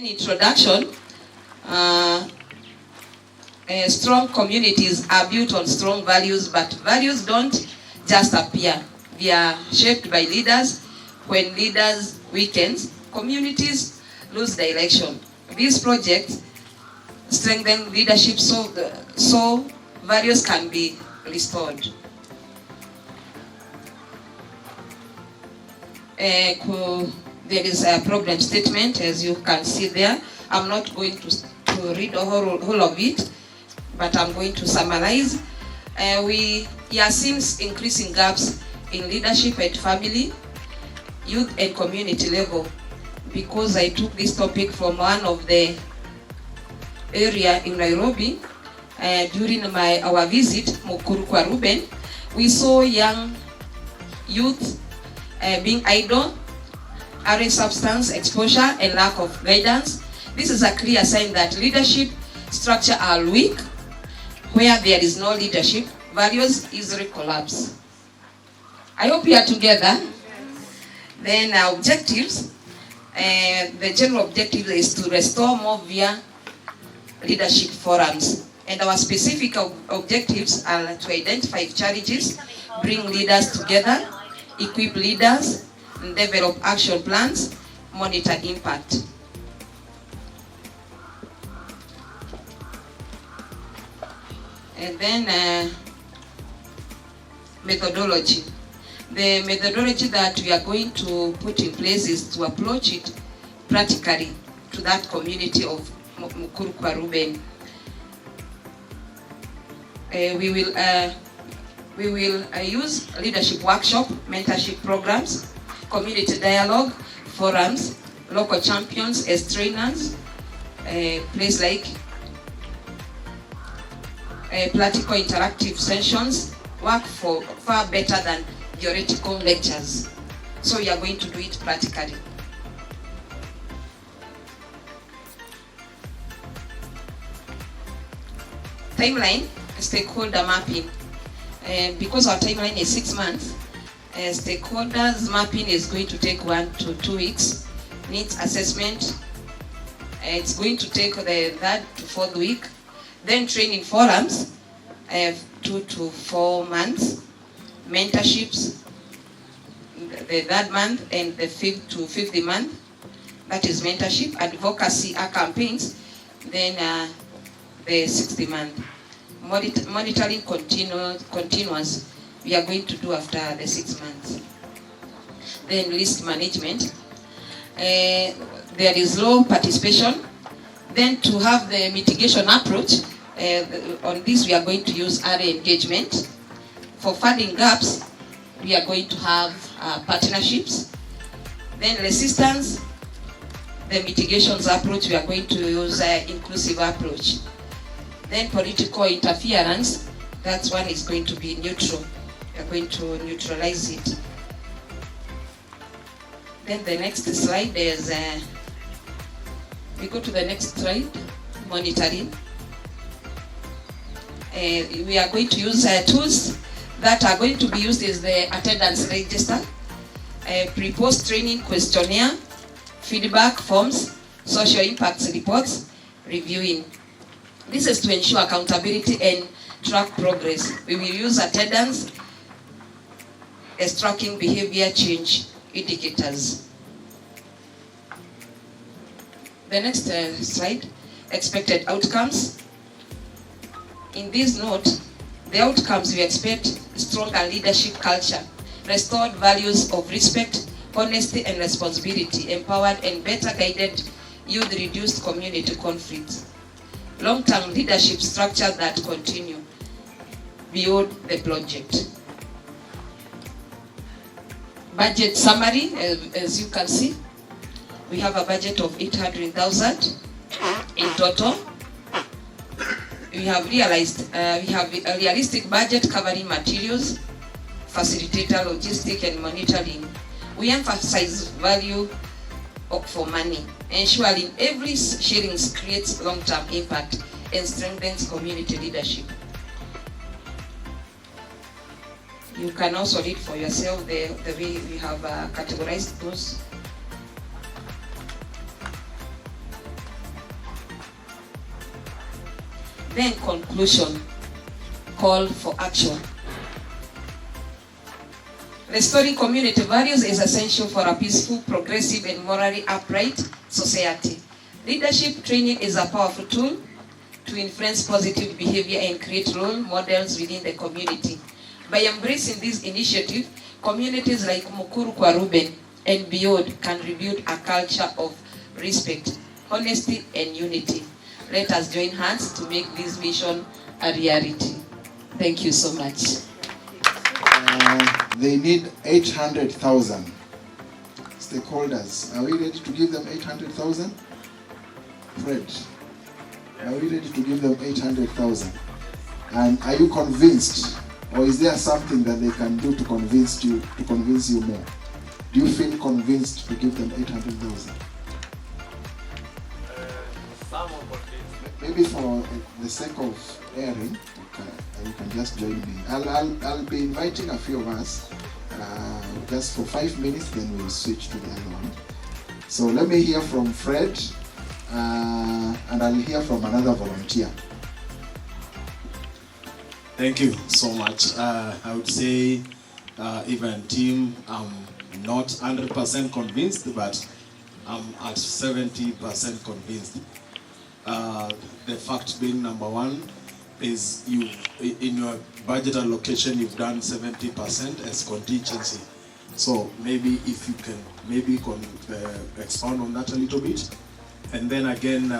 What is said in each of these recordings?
In introduction, strong communities are built on strong values, but values don't just appear. They are shaped by leaders. When leaders weaken, communities lose direction. These projects strengthen leadership so values can be restored. There is a problem statement, as you can see there. I'm not going to read the whole of it, but I'm going to summarize. We are seeing increasing gaps in leadership at family, youth and community level. Because I took this topic from one of the area in Nairobi, during our visit, Mukuru kwa Ruben, we saw young youth being idle, early substance exposure and lack of guidance. This is a clear sign that leadership structure are weak. Where there is no leadership, values easily collapse. I hope we are together. Then our objectives. The general objective is to restore more via leadership forums. And our specific objectives are to identify challenges, bring leaders together, equip leaders, and develop action plans, monitor impact. And then methodology. The methodology that we are going to put in place is to approach it practically to that community of Mukuru kwa Ruben. We will use leadership workshop, mentorship programs, community dialogue, forums, local champions as trainers, place like practical interactive sessions work for far better than theoretical lectures. So we are going to do it practically. Timeline, stakeholder mapping. Because our timeline is 6 months, stakeholders mapping is going to take 1 to 2 weeks. Needs assessment, it's going to take the 3rd to 4th week. Then training forums, 2 to 4 months. Mentorships, the 3rd month and the 5th to 50th month. That is mentorship. Advocacy campaigns, then the 60th month. Monitoring continuous, we are going to do after the 6 months. Then risk management. There is low participation. Then to have the mitigation approach, on this we are going to use area engagement. For funding gaps, we are going to have partnerships. Then resistance, the mitigations approach, we are going to use inclusive approach. Then political interference, that one is going to be neutral. We are going to neutralize it. Then the next slide is, we go to the next slide, monitoring. We are going to use tools that are going to be used is the attendance register, pre-post training questionnaire, feedback forms, social impacts reports, reviewing. This is to ensure accountability and track progress. We will use attendance as tracking behavior change indicators. The next slide, expected outcomes. In this note, the outcomes we expect: stronger leadership culture, restored values of respect, honesty and responsibility, empowered and better guided youth, reduced community conflicts, long-term leadership structure that continue beyond the project. Budget summary, as you can see, we have a budget of 800,000 in total. We have realized we have a realistic budget covering materials, facilitator, logistic and monitoring. We emphasize value for money, ensuring every sharing creates long-term impact and strengthens community leadership. You can also read for yourself the way we have categorized those. Then conclusion, call for action. Restoring community values is essential for a peaceful, progressive, and morally upright society. Leadership training is a powerful tool to influence positive behavior and create role models within the community. By embracing this initiative, communities like Mukuru kwa Ruben and beyond can rebuild a culture of respect, honesty, and unity. Let us join hands to make this vision a reality. Thank you so much. They need 800,000 stakeholders. Are we ready to give them 800,000? Fred, are we ready to give them 800,000? And are you convinced, or is there something that they can do to convince you more? Do you feel convinced to give them 800,000? Maybe for the sake of airing, you can just join me. I'll be inviting a few of us just for 5 minutes, then we'll switch to the other one. So let me hear from Fred, and I'll hear from another volunteer. Thank you so much. I would say, even team, I'm not 100% convinced, but I'm at 70% convinced. The fact being, number one, is you in your budget allocation you've done 70% as contingency. So maybe if you can expand on that a little bit, and then again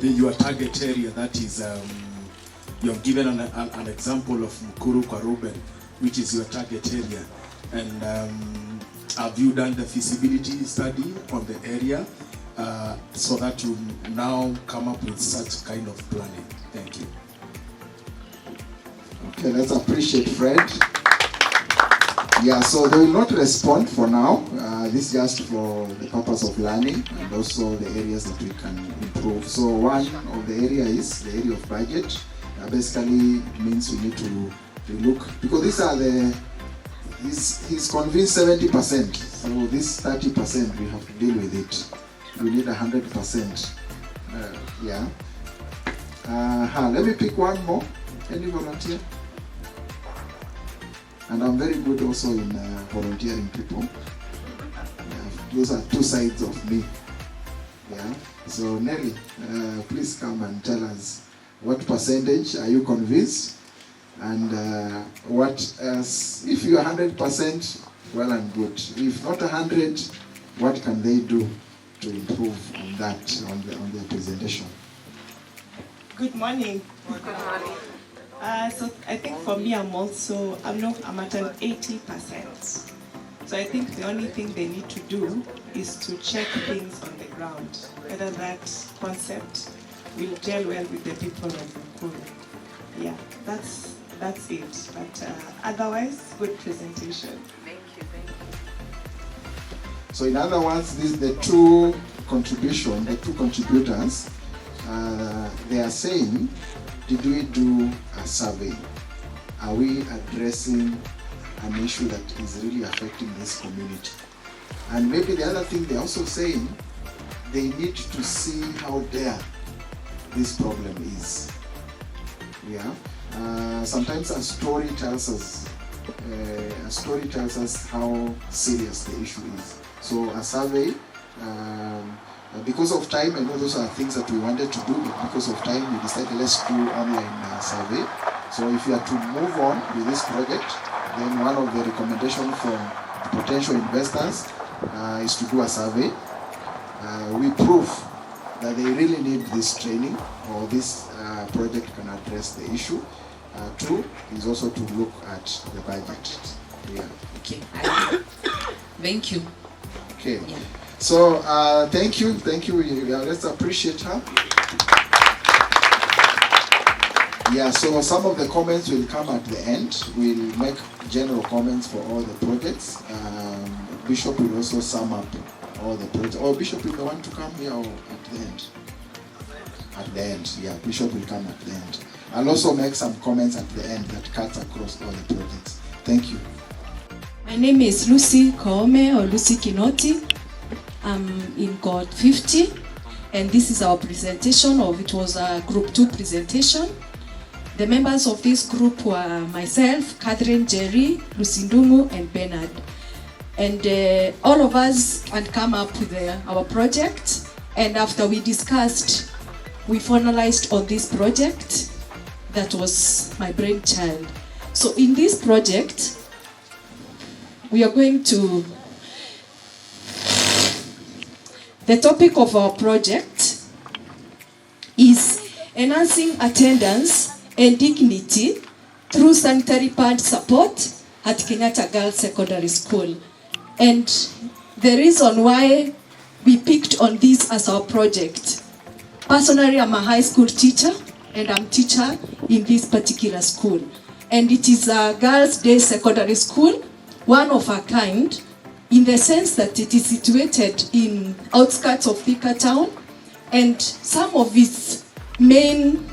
your target area, that is you have given an example of Mukuru kwa Ruben, which is your target area, and have you done the feasibility study on the area? So that you now come up with such kind of planning. Thank you. Okay, let's appreciate Fred. Yeah, so they will not respond for now. This is just for the purpose of learning and also the areas that we can improve. So one of the area is the area of budget. Basically, it means we need to look, because these are he's convinced 70%. So this 30% we have to deal with it. We need 100%. Yeah. Let me pick one more. Any volunteer? And I'm very good also in volunteering people. Those are two sides of me. Yeah. So Nelly, please come and tell us what percentage are you convinced, and what else? If you are 100%, well and good. If not 100, what can they do to improve on that, on the presentation? Good morning. Good morning. So I think for me, I'm at an 80%. So I think the only thing they need to do is to check things on the ground, whether that concept will gel well with the people of Mukuru. Yeah, that's it. But otherwise, good presentation. Thank you. So in other words, the two contributors, they are saying, did we do a survey? Are we addressing an issue that is really affecting this community? And maybe the other thing they're also saying, they need to see how dire this problem is. Yeah. Sometimes a story tells us how serious the issue is. So a survey, because of time, I know those are things that we wanted to do, but because of time, we decided let's do online survey. So if you are to move on with this project, then one of the recommendations from potential investors is to do a survey. We prove that they really need this training, or this project can address the issue. Two is also to look at the budget. Yeah. Okay. Thank you. Okay. Yeah. So thank you. Let's appreciate her. Yeah. So some of the comments will come at the end. We'll make general comments for all the projects. Bishop will also sum up all the projects. Or Bishop, you want to come here or at the end? At the end, yeah. Bishop will come at the end. I'll also make some comments at the end that cuts across all the projects. Thank you. My name is Lucy Koome or Lucy Kinoti. I'm in cohort 50. And this is our presentation it was a group 2 presentation. The members of this group were myself, Catherine, Jerry, Lusindungu, and Bernard. And all of us had come up with our project. And after we discussed, we finalized on this project. That was my brainchild. So in this project, we are going to... The topic of our project is enhancing attendance and dignity through sanitary pad support at Kenyatta Girls Secondary School. And the reason why we picked on this as our project, personally I'm a high school teacher and I'm teacher in this particular school. And it is a girls' day secondary school, one of a kind, in the sense that it is situated in outskirts of Thika town, and some of its main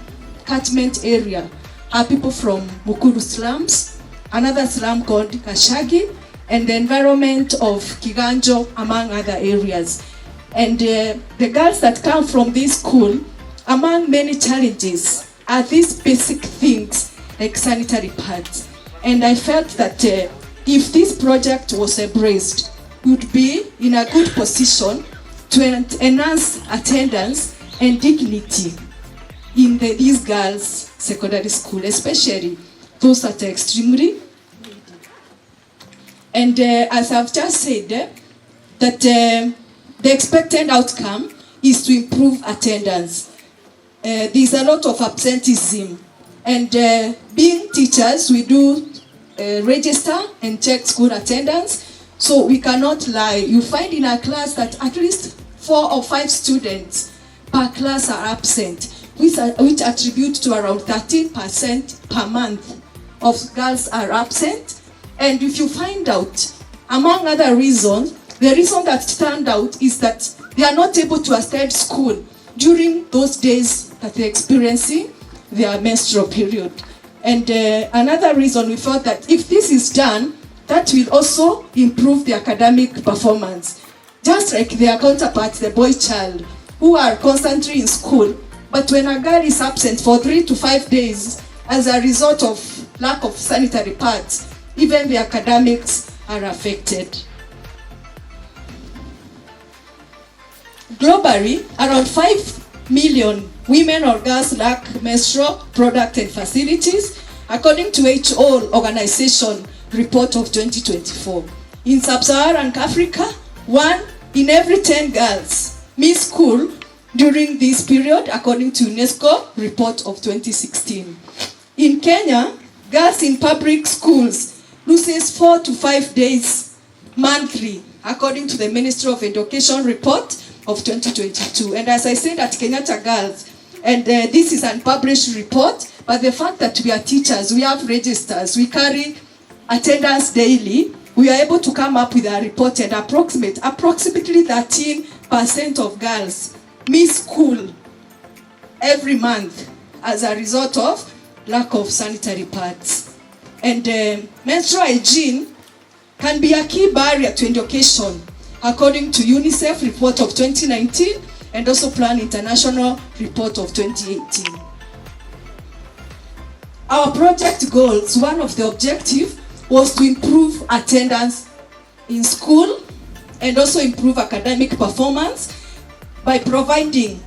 catchment area are people from Mukuru slums, another slum called Kashagi, and the environment of Kiganjo, among other areas. And the girls that come from this school, among many challenges, are these basic things like sanitary pads. And I felt that if this project was embraced, we would be in a good position to enhance attendance and dignity in these girls' secondary school, especially those that are extremely needy. And as I've just said, that the expected outcome is to improve attendance. There's a lot of absenteeism, and being teachers, we do register and check school attendance, so we cannot lie. You find in a class that at least 4 or 5 students per class are absent, which attribute to around 13% per month of girls are absent. And if you find out, among other reasons, the reason that stand out is that they are not able to attend school during those days that they're experiencing their menstrual period. And another reason, we thought that if this is done, that will also improve the academic performance. Just like their counterparts, the boy child, who are constantly in school, but when a girl is absent for 3 to 5 days as a result of lack of sanitary pads, even the academics are affected. Globally, around 5 million women or girls lack menstrual product and facilities, according to WHO Organization report of 2024. In sub-Saharan Africa, 1 in every 10 girls miss school during this period, according to UNESCO report of 2016. In Kenya, girls in public schools loses 4 to 5 days monthly, according to the Ministry of Education report of 2022. And as I said, at Kenyatta Girls, and this is an unpublished report, but the fact that we are teachers, we have registers, we carry attendance daily, we are able to come up with a report and approximately 13% of girls miss school every month as a result of lack of sanitary pads. And menstrual hygiene can be a key barrier to education, according to UNICEF report of 2019 and also Plan International report of 2018. Our project goals, one of the objectives was to improve attendance in school and also improve academic performance by providing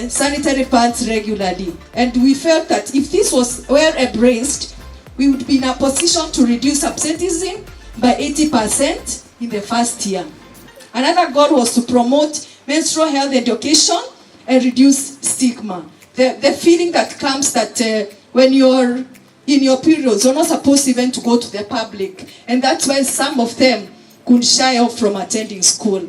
sanitary pads regularly. And we felt that if this was well embraced, we would be in a position to reduce absenteeism by 80% in the first year. Another goal was to promote menstrual health education and reduce stigma. The feeling that comes that when you're in your periods, you're not supposed even to go to the public. And that's why some of them could shy off from attending school.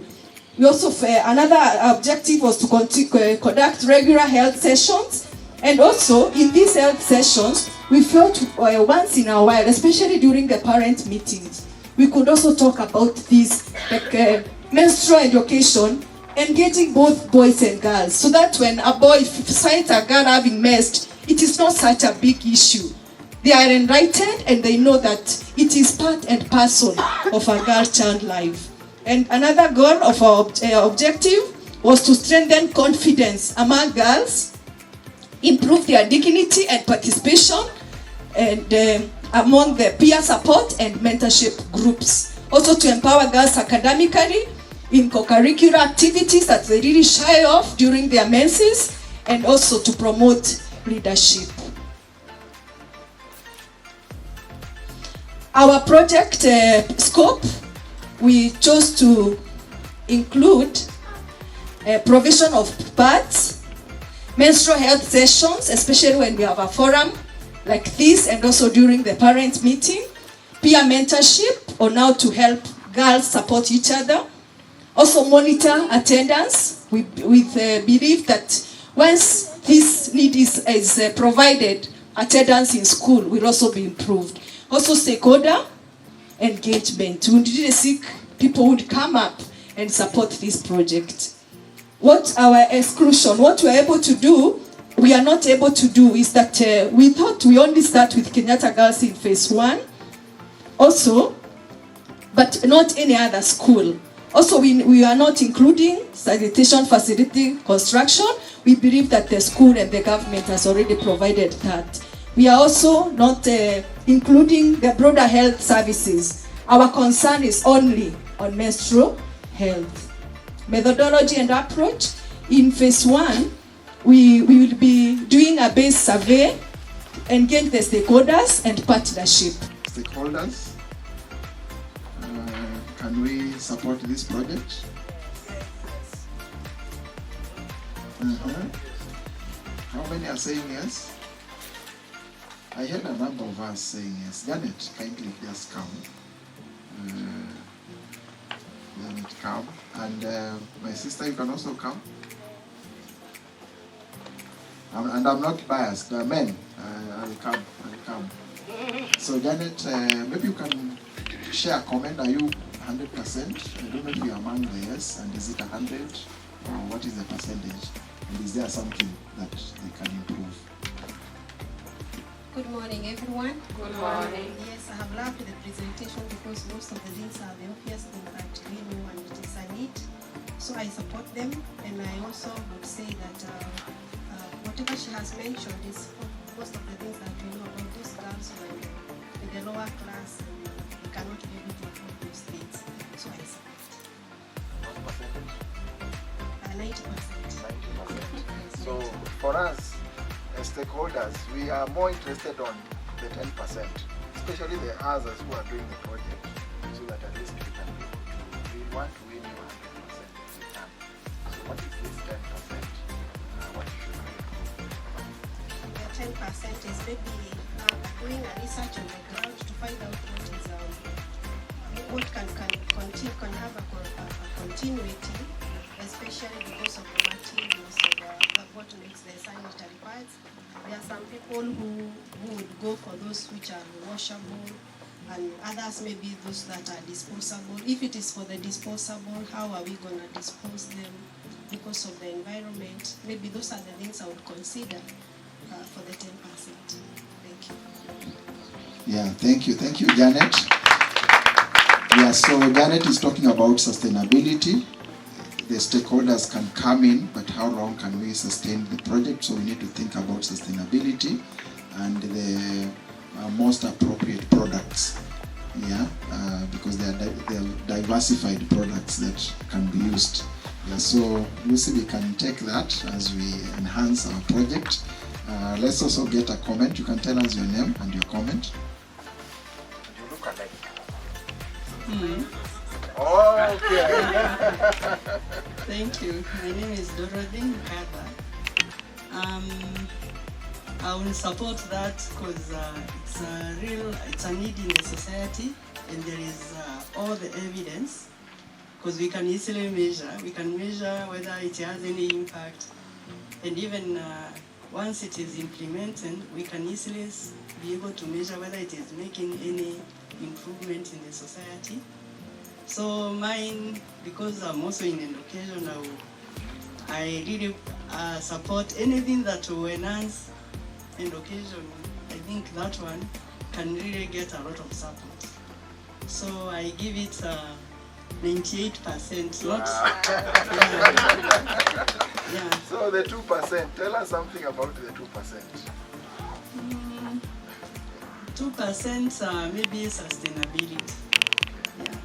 We also, another objective was to conduct regular health sessions. And also, in these health sessions, we felt once in a while, especially during the parent meetings, we could also talk about this, like menstrual education, engaging both boys and girls, so that when a boy finds a girl having menstruation, it is not such a big issue. They are enlightened and they know that it is part and parcel of a girl child life. And another goal of our objective was to strengthen confidence among girls, improve their dignity and participation, and among the peer support and mentorship groups. Also to empower girls academically in co-curricular activities that they really shy off during their menses, and also to promote leadership. Our project scope, we chose to include provision of pads, menstrual health sessions, especially when we have a forum like this, and also during the parent meeting, peer mentorship on how to help girls support each other, also monitor attendance. We believe that once this need is provided, attendance in school will also be improved. Also stakeholder engagement. We really seek people who would come up and support this project. What our exclusion, what we are able to do, we are not able to do is that we thought we only start with Kenyatta Girls in phase 1. Also, but not any other school. Also, we are not including sanitation facility construction. We believe that the school and the government has already provided that. We are also not including the broader health services. Our concern is only on menstrual health. Methodology and approach. In phase 1, we will be doing a base survey, engage the stakeholders and partnership. Stakeholders, can we support this project? How many are saying yes? I heard a number of us saying yes. Janet, kindly just come. Janet, come. And my sister, you can also come. And I'm not biased. There are men. I'll come. So Janet, maybe you can share a comment. Are you 100%? I don't know if you're among the yes. And is it 100? Or what is the percentage? And is there something that they can improve? Good morning, everyone. Good morning. Yes, I have loved the presentation because most of the things are the obvious things that we know and it is a need. So I support them, and I also would say that whatever she has mentioned is most of the things that we know about those girls who are in the lower class and they cannot be able to afford those things. So I support. 90%. So for us, as stakeholders, we are more interested on the 10%, especially the others who are doing the project, so that at least we can be able to, we want to win you 100% if we can. So what is this 10%? What should we improve? The 10% is maybe doing a research on the ground to find out what can have a continuity, especially because of the materials of what makes the sanitary pads. There are some people who would go for those which are washable, and others maybe those that are disposable. If it is for the disposable, how are we going to dispose them because of the environment? Maybe those are the things I would consider for the 10%. Thank you. Yeah, thank you. Thank you, Janet. Yeah, so Janet is talking about sustainability. The stakeholders can come in, but how long can we sustain the project? So we need to think about sustainability and the most appropriate products. Yeah, because they are diversified products that can be used. Yeah, so Lucy, we can take that as we enhance our project. Let's also get a comment. You can tell us your name and your comment. You look alike. Oh, okay. Thank you. My name is Dorothy Mkaba. I will support that because it's a need in the society, and there is all the evidence, because we can easily measure. We can measure whether it has any impact, and even once it is implemented, we can easily be able to measure whether it is making any improvement in the society. So mine, because I'm also in education, I really support anything that will enhance education. I think that one can really get a lot of support. So I give it 98%. Not. Yeah. So the 2%, tell us something about the 2%. 2% maybe sustainability. Yeah.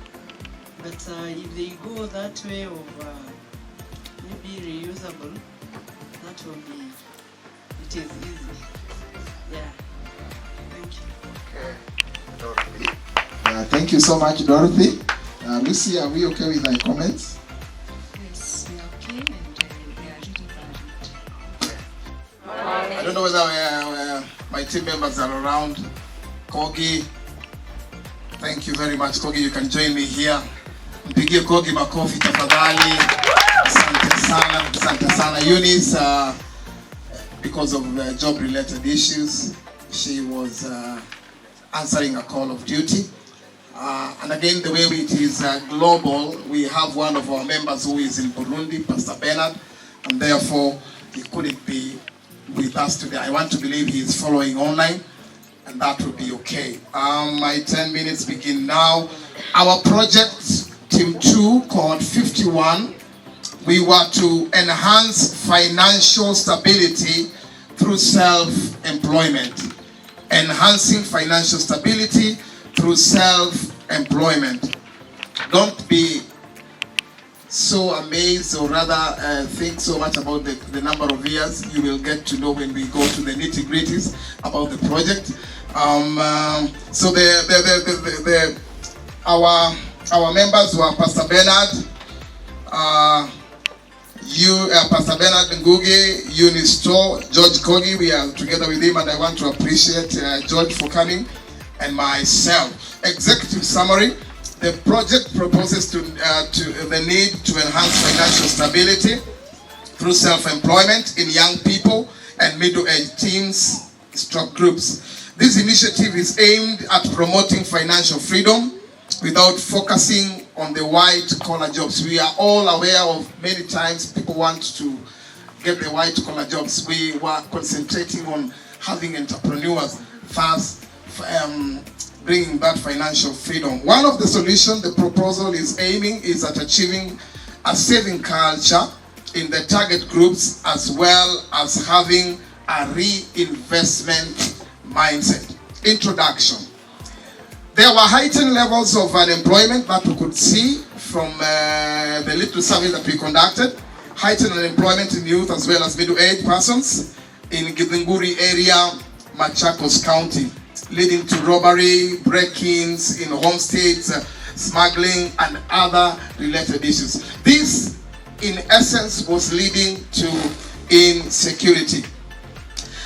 But if they go that way of maybe reusable, that will be, it is easy. Yeah. Thank you. Okay. Dorothy. Thank you so much, Dorothy. Lucy, are we okay with thy comments? Yes, we are okay, and we are really valid. I don't know whether my team members are around. Kogi, thank you very much. Kogi, you can join me here. Mpigie Kogi makofi tafadhali. Asante sana. Eunice, because of job-related issues, she was answering a call of duty. And again, the way it is global, we have one of our members who is in Burundi, Pastor Bernard, and therefore he couldn't be with us today. I want to believe he is following online, and that will be okay. My 10 minutes begin now. Our project, Team 2, called 51, we were to enhance financial stability through self-employment. Enhancing financial stability through self-employment. Don't be so amazed, or rather think so much about the number of years. You will get to know when we go to the nitty-gritties about the project. So our members were Pastor Bernard, Pastor Bernard Ngugi, Eunice Store, George Kogi. We are together with him, and I want to appreciate George for coming, and myself. Executive summary: the project proposes to the need to enhance financial stability through self-employment in young people and middle-aged teens stroke groups. This initiative is aimed at promoting financial freedom without focusing on the white-collar jobs. We are all aware of many times people want to get the white-collar jobs. We were concentrating on having entrepreneurs first, bringing that financial freedom. One of the solutions the proposal is aiming is at achieving a saving culture in the target groups, as well as having a reinvestment mindset. Introduction. There were heightened levels of unemployment that we could see from the little survey that we conducted. Heightened unemployment in youth as well as middle-aged persons in Githunguri area, Machakos County, leading to robbery, break-ins in homesteads, smuggling, and other related issues. This, in essence, was leading to insecurity.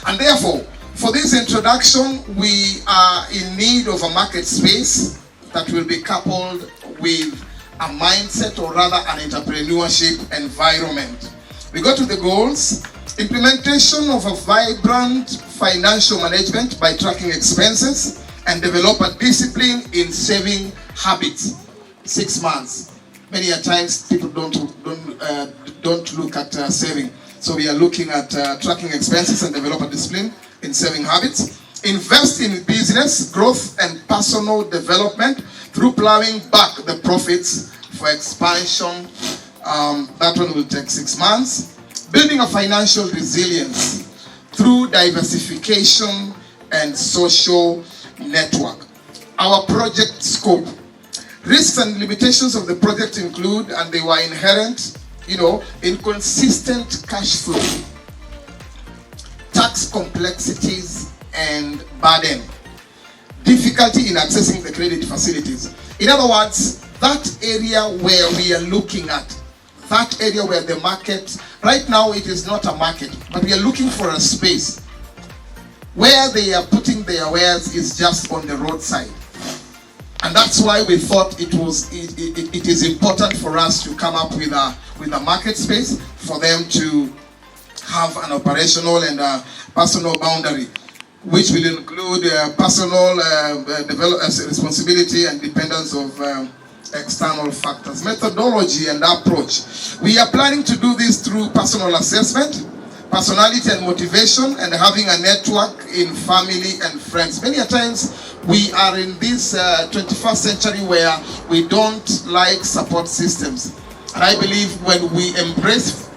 And therefore, for this introduction, we are in need of a market space that will be coupled with a mindset, or rather an entrepreneurship environment. We go to the goals. Implementation of a vibrant financial management by tracking expenses and develop a discipline in saving habits. 6 months. Many a times people don't look at saving. So we are looking at tracking expenses and develop a discipline in saving habits. Invest in business growth and personal development through plowing back the profits for expansion. That one will take 6 months. Building a financial resilience through diversification and social network. Our project scope. Risks and limitations of the project include, and they were inherent, inconsistent cash flow, tax complexities and burden, difficulty in accessing the credit facilities. In other words, that area where we are looking at, that area where the market, right now it is not a market, but we are looking for a space where they are putting their wares is just on the roadside. And that's why we thought it is important for us to come up with a market space for them to have an operational and personal boundary, which will include personal responsibility and dependence of external factors. Methodology and approach. We are planning to do this through personal assessment, personality and motivation, and having a network in family and friends. Many a times we are in this 21st century where we don't like support systems. And I believe when we embrace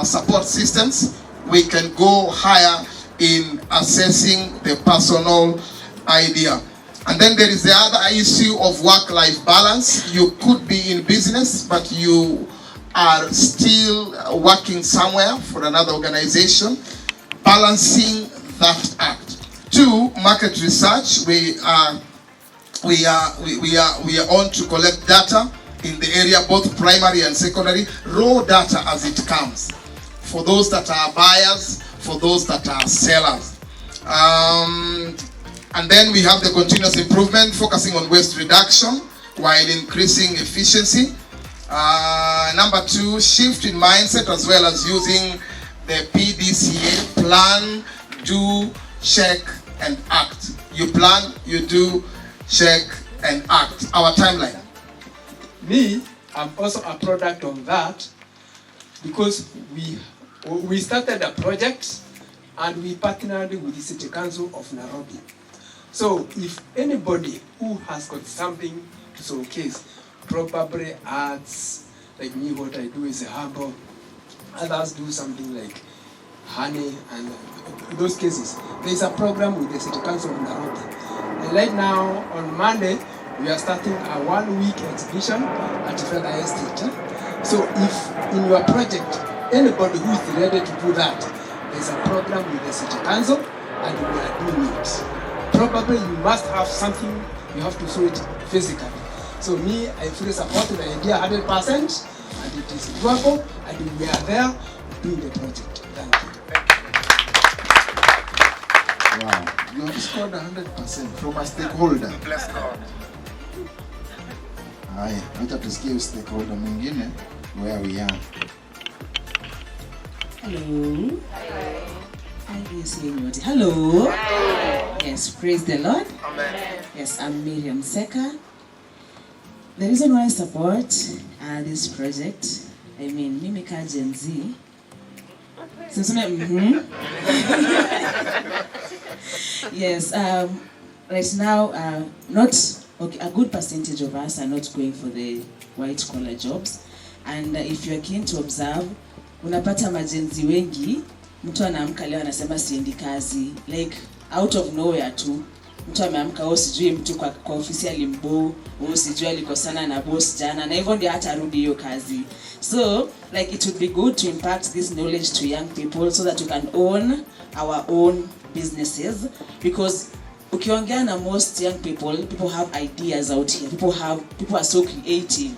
support systems, we can go higher in assessing the personal idea. And then there is the other issue of work-life balance. You could be in business, but you are still working somewhere for another organization. Balancing that act. 2, market research. We are on to collect data in the area, both primary and secondary, raw data as it comes, for those that are buyers, for those that are sellers. And then we have the continuous improvement, focusing on waste reduction while increasing efficiency. Number 2, shift in mindset, as well as using the PDCA, plan, do, check, and act. You plan, you do, check, and act. Our timeline. Me, I'm also a product of that, because we started a project and we partnered with the City Council of Nairobi. So if anybody who has got something to showcase, probably arts, like me, what I do is a herbal, others do something like honey, and in those cases, there's a program with the City Council of Nairobi. And right now, on Monday, we are starting a 1-week exhibition at Federal Estate. So if in your project, anybody who is ready to do that, there's a program with the City Council, and we are doing it. Probably you must have something, you have to show it physically. So me, I fully support the idea 100%, and it is doable, and we are there doing the project. Thank you. Wow, you have scored 100% from a stakeholder. Bless God. Haya, wacha tusikie stakeholder mwingine where we are. Hello. Hi, hello. Yes, praise the Lord. Amen. Yes, I'm Miriam Seka. The reason why I support this project, I mean, Mimika Gen Z. Yes, right now, a good percentage of us are not going for the white collar jobs. And if you're keen to observe, unapata majenzi wengi, mtu anaamka leo anasema siendi kazi, like out of nowhere tu. Mtu ameamka sijui mtu kwa ofisi alimbo, sijui alikosana na boss jana, na hivyo ndio hata arudi hiyo kazi. So, like, it would be good to impart this knowledge to young people so that we can own our own businesses, because ukiongea na most young people have ideas out here. People are so creative,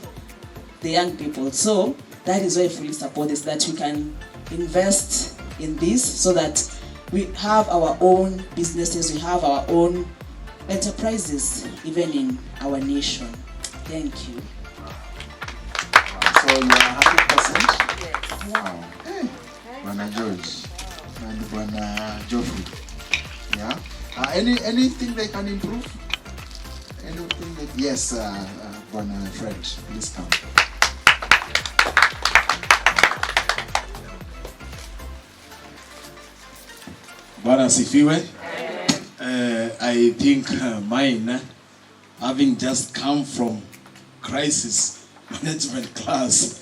the young people. So that is why I fully support this, that we can invest in this so that we have our own businesses, we have our own enterprises, even in our nation. Thank you. So you are 100%? Yes. Wow. Hey, Bwana George and Bwana Geoffrey. Yeah. Anything they can improve? Anything that, yes, Bwana Fred, please come. Bwana asifiwe. I think mine, having just come from crisis management class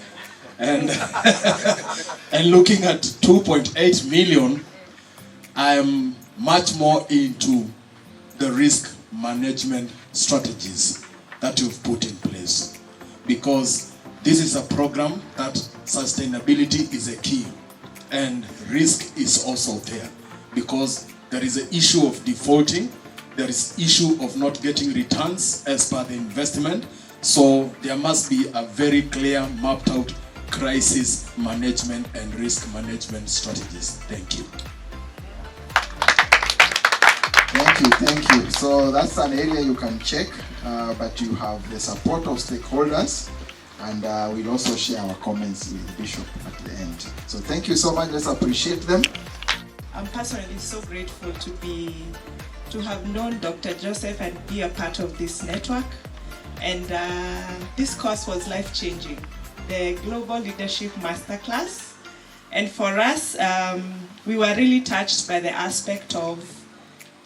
and and looking at 2.8 million, I'm much more into the risk management strategies that you've put in place, because this is a program that sustainability is a key and risk is also there, because there is an issue of defaulting, there is issue of not getting returns as per the investment. So there must be a very clear mapped out crisis management and risk management strategies. Thank you. Thank you. So that's an area you can check, but you have the support of stakeholders, and we'll also share our comments with Bishop at the end. So thank you so much. Let's appreciate them. I'm personally so grateful to have known Dr. Joseph and be a part of this network. And this course was life-changing, the Global Leadership Masterclass. And for us, we were really touched by the aspect of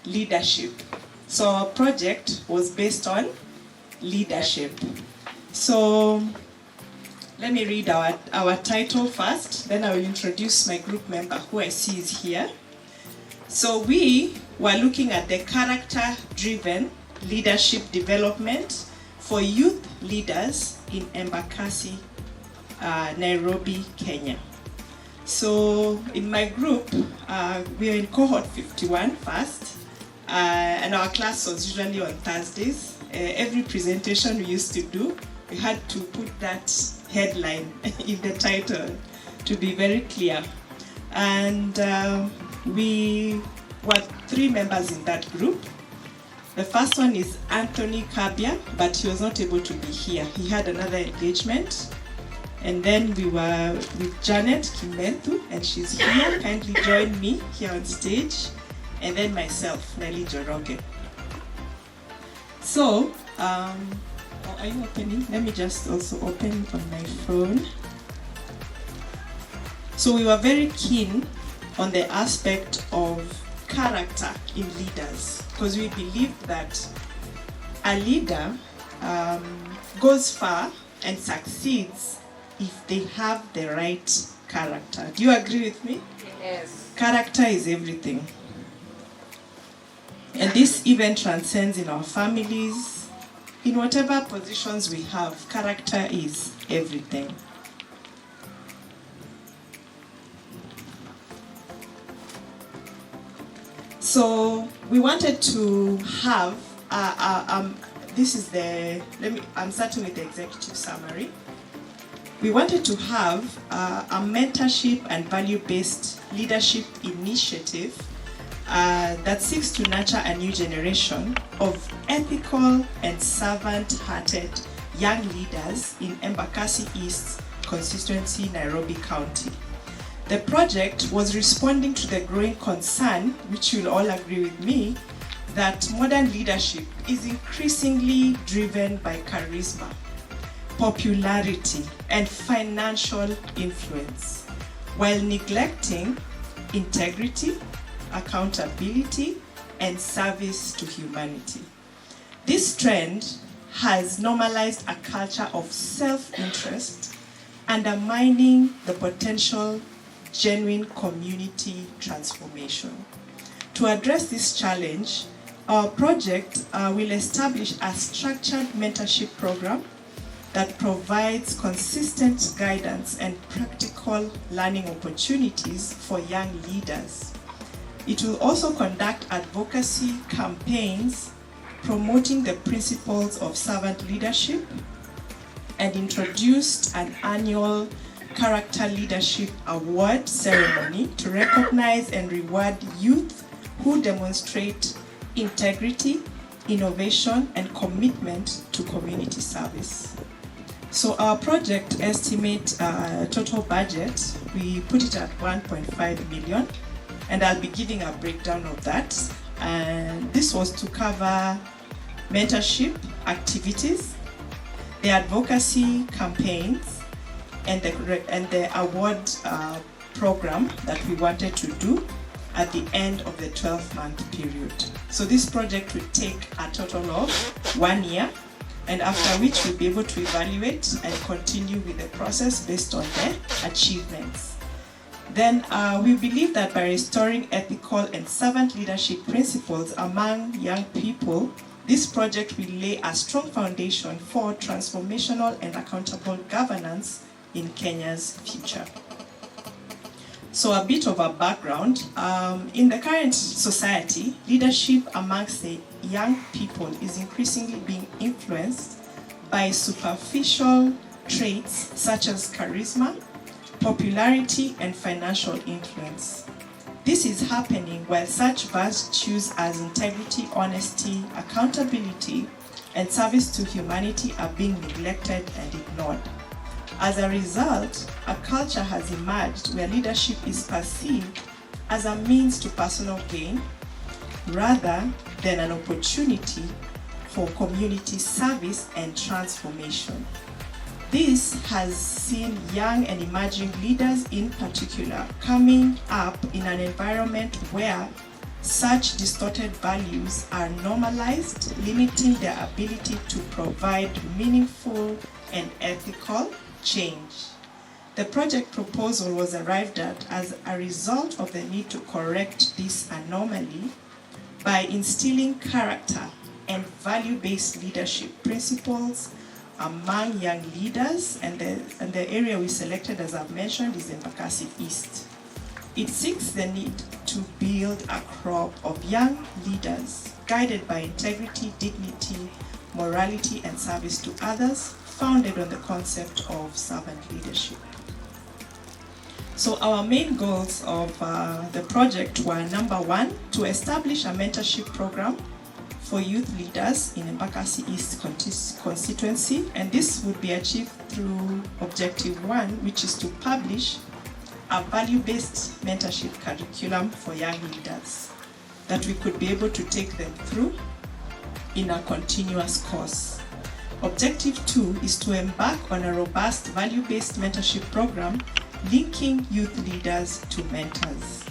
leadership. So our project was based on leadership. So let me read our title first, then I will introduce my group member who I see is here. So we were looking at the character-driven leadership development for youth leaders in Embakasi, Nairobi, Kenya. So in my group, we are in cohort 51 first, and our class was usually on Thursdays. Every presentation we used to do, we had to put that headline in the title to be very clear. And we were 3 members in that group. The first one is Anthony Kabia, but he was not able to be here. He had another engagement. And then we were with Janet Kimentu, and she's here. Kindly join me here on stage. And then myself, Nelly Joroge. So, are you opening? Let me just also open on my phone. So we were very keen on the aspect of character in leaders, because we believe that a leader goes far and succeeds if they have the right character. Do you agree with me? Yes. Character is everything. And this even transcends in our families. In whatever positions we have, character is everything. So we wanted to have, this is I'm starting with the executive summary. We wanted to have a mentorship and value-based leadership initiative that seeks to nurture a new generation of ethical and servant-hearted young leaders in Embakasi East constituency, Nairobi County. The project was responding to the growing concern, which you'll all agree with me, that modern leadership is increasingly driven by charisma, popularity, and financial influence, while neglecting integrity, accountability, and service to humanity. This trend has normalized a culture of self-interest, undermining the potential genuine community transformation. To address this challenge, our project will establish a structured mentorship program that provides consistent guidance and practical learning opportunities for young leaders. It will also conduct advocacy campaigns promoting the principles of servant leadership, and introduced an annual Character Leadership Award ceremony to recognize and reward youth who demonstrate integrity, innovation, and commitment to community service. So our project estimates total budget, we put it at 1.5 million, and I'll be giving a breakdown of that. And this was to cover mentorship activities, the advocacy campaigns, and the award program that we wanted to do at the end of the 12-month period. So this project will take a total of 1 year, and after which we'll be able to evaluate and continue with the process based on the achievements. Then we believe that by restoring ethical and servant leadership principles among young people, this project will lay a strong foundation for transformational and accountable governance in Kenya's future. So a bit of a background. In the current society, leadership amongst the young people is increasingly being influenced by superficial traits such as charisma, popularity, and financial influence. This is happening while such virtues as integrity, honesty, accountability, and service to humanity are being neglected and ignored. As a result, a culture has emerged where leadership is perceived as a means to personal gain rather than an opportunity for community service and transformation. This has seen young and emerging leaders in particular coming up in an environment where such distorted values are normalized, limiting their ability to provide meaningful and ethical change. The project proposal was arrived at as a result of the need to correct this anomaly by instilling character and value-based leadership principles among young leaders, and the area we selected, as I've mentioned, is Embakasi East. It seeks the need to build a crop of young leaders guided by integrity, dignity, morality, and service to others, founded on the concept of servant leadership. So our main goals of the project were, number one, to establish a mentorship program for youth leaders in Embakasi East constituency, and this would be achieved through objective one, which is to publish a value-based mentorship curriculum for young leaders that we could be able to take them through in a continuous course. Objective two is to embark on a robust value-based mentorship program linking youth leaders to mentors.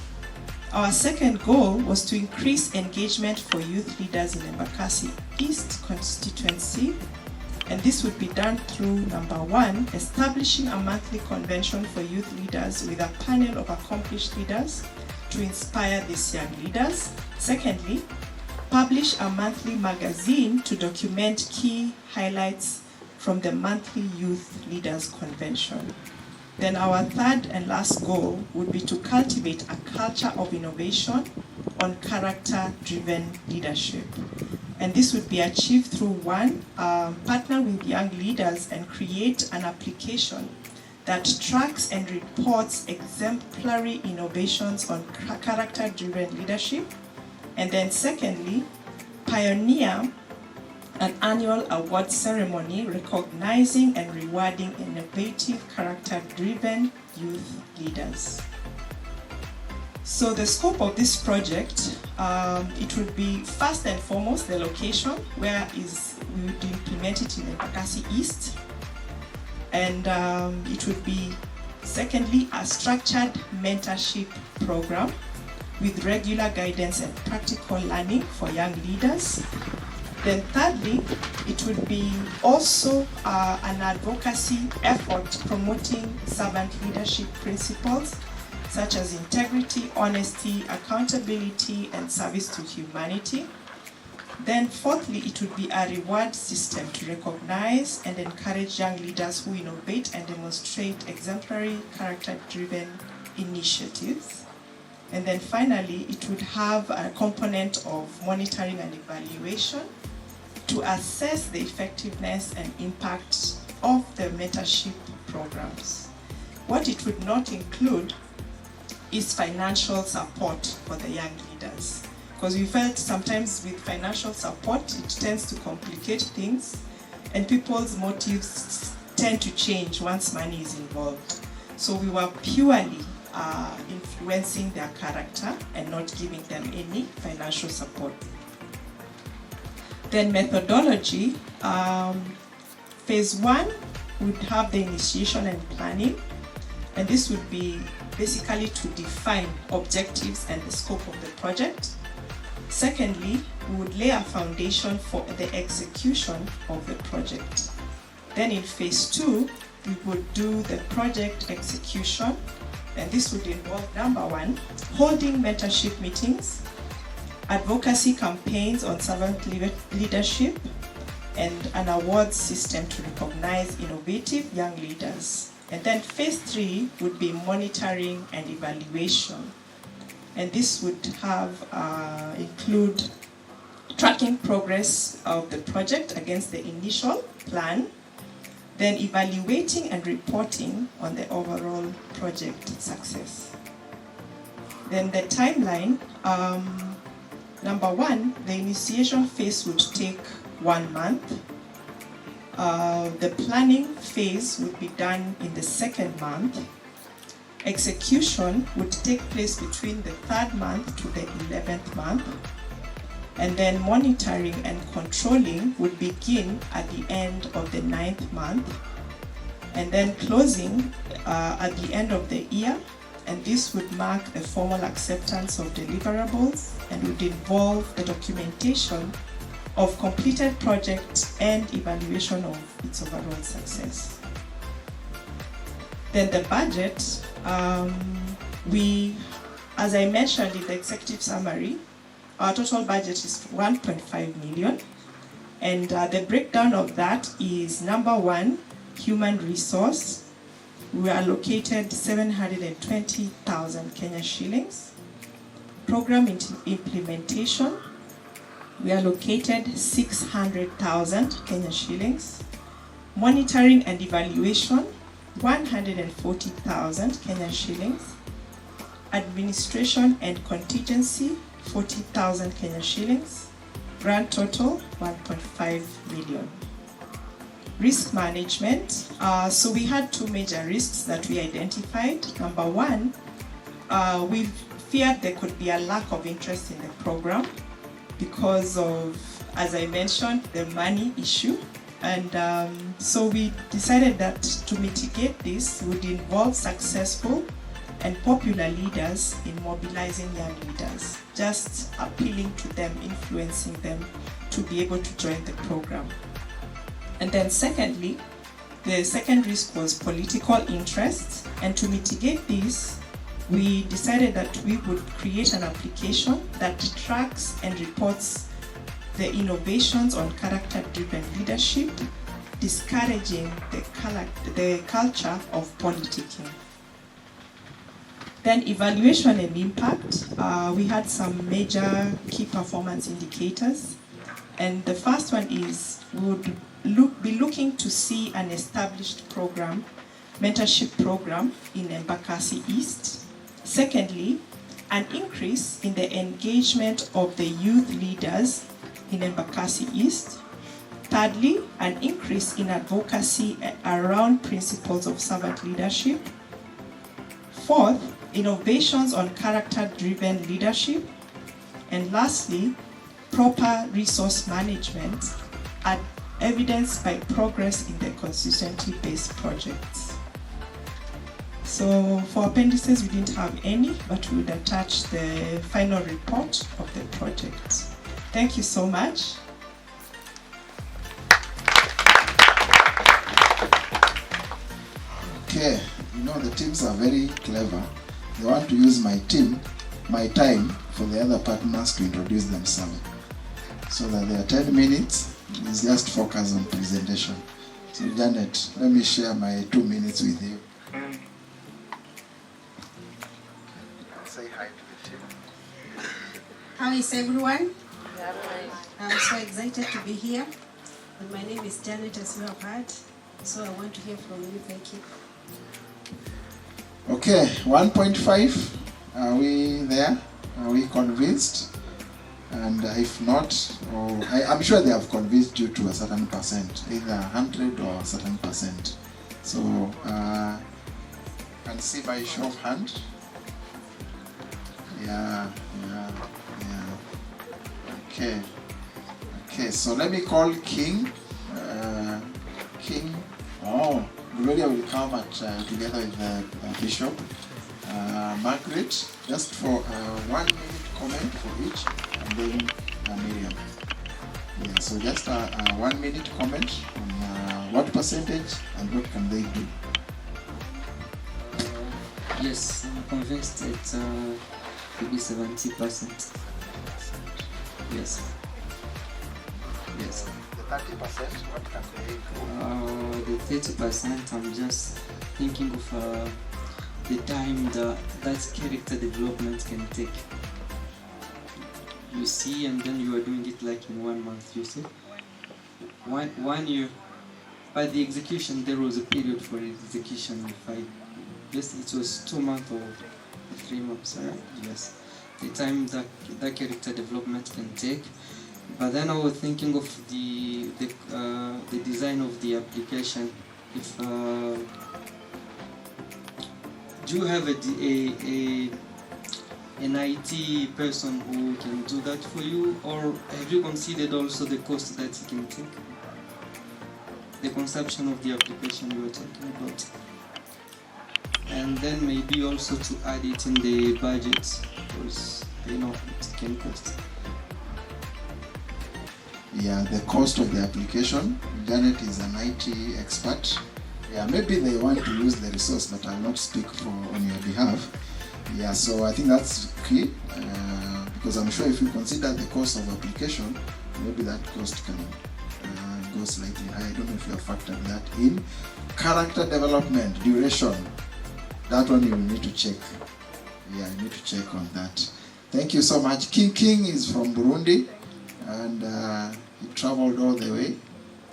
Our second goal was to increase engagement for youth leaders in Embakasi East constituency, and this would be done through, number one, establishing a monthly convention for youth leaders with a panel of accomplished leaders to inspire these young leaders. Secondly, publish a monthly magazine to document key highlights from the monthly youth leaders convention. Then our third and last goal would be to cultivate a culture of innovation on character-driven leadership. And this would be achieved through one, partner with young leaders and create an application that tracks and reports exemplary innovations on character-driven leadership. And then secondly, pioneer an annual award ceremony recognizing and rewarding innovative, character-driven youth leaders. So the scope of this project, it would be first and foremost the location where we would implement it in Embakasi East, and it would be secondly a structured mentorship program with regular guidance and practical learning for young leaders. Then thirdly, it would be also an advocacy effort promoting servant leadership principles such as integrity, honesty, accountability, and service to humanity. Then fourthly, it would be a reward system to recognize and encourage young leaders who innovate and demonstrate exemplary character-driven initiatives. And then finally, it would have a component of monitoring and evaluation to assess the effectiveness and impact of the mentorship programs. What it would not include is financial support for the young leaders, because we felt sometimes with financial support it tends to complicate things and people's motives tend to change once money is involved. So we were purely influencing their character and not giving them any financial support. Then methodology, phase one would have the initiation and planning, and this would be basically to define objectives and the scope of the project. Secondly, we would lay a foundation for the execution of the project. Then in phase two, we would do the project execution, and this would involve, number one, holding mentorship meetings, advocacy campaigns on servant leadership, and an awards system to recognize innovative young leaders. And then phase three would be monitoring and evaluation. And this would have include tracking progress of the project against the initial plan, then evaluating and reporting on the overall project success. Then the timeline, number one, the initiation phase would take 1 month. The planning phase would be done in the second month. Execution would take place between the 3rd month to the 11th month. And then monitoring and controlling would begin at the end of the 9th month. And then closing at the end of the year. and this would mark the formal acceptance of deliverables and would involve the documentation of completed projects and evaluation of its overall success. Then the budget, as I mentioned in the executive summary, our total budget is 1.5 million, and the breakdown of that is number one, human resource. We allocated 720,000 Kenya shillings. Program implementation, we allocated 600,000 Kenya shillings. Monitoring and evaluation, 140,000 Kenya shillings. Administration and contingency, 40,000 Kenya shillings. Grand total, 1.5 million. Risk management, so we had two major risks that we identified. Number one, we feared there could be a lack of interest in the program because of, as I mentioned, the money issue. And so we decided that to mitigate this would involve successful and popular leaders in mobilizing young leaders, just appealing to them, influencing them to be able to join the program. And then secondly, the second risk was political interest, and to mitigate this, we decided that we would create an application that tracks and reports the innovations on character-driven leadership, discouraging the culture of politicking. Then evaluation and impact, we had some major key performance indicators. And the first one is we would be looking to see an established program, mentorship program in Embakasi East. Secondly, an increase in the engagement of the youth leaders in Embakasi East. Thirdly, an increase in advocacy around principles of servant leadership. Fourth, innovations on character-driven leadership. And lastly, proper resource management evidenced by progress in the consistency-based projects. So for appendices, we didn't have any, but we would attach the final report of the project. Thank you so much. Okay, you know the teams are very clever. They want to use my time for the other partners to introduce themselves. So that their 10 minutes is just focus on presentation. So Janet, let me share my 2 minutes with you. Say hi to the team. How is everyone? I'm so excited to be here. And my name is Janet, as you have heard. So I want to hear from you. Thank you. Okay, 1.5. Are we there? Are we convinced? And if not, I'm sure they have convinced you to a certain percent, either 100 or a certain percent. So, can see by show of hand. Yeah. Okay, so let me call King. Oh, Gloria will come together with the Bishop. Margaret, just for 1 minute comment for each, and then Miriam. Yeah, so just a 1 minute comment on what percentage and what can they do. Yes, I'm convinced it will be 70%. Yes. The 30%, what can they do? The 30%, I'm just thinking of the time that character development can take. You see, and then you are doing it like in 1 month, you see. One year, but the execution, there was a period for execution. Yes, it was 2 months or 3 months, right? Yes. The time that character development can take. But then I was thinking of the design of the application. If do you have an IT person who can do that for you, or have you considered also the cost that it can take? The conception of the application you were talking about. and then maybe also to add it in the budget, because I know it can cost. Yeah, the cost of the application. Janet is an IT expert. Yeah, maybe they want to use the resource, but I'll not speak on your behalf. Yeah, so I think that's key, because I'm sure if you consider the cost of application, maybe that cost can go slightly higher. I don't know if you have factored that in. Character development, duration, that one you need to check. Yeah, you need to check on that. Thank you so much. King is from Burundi, and he traveled all the way.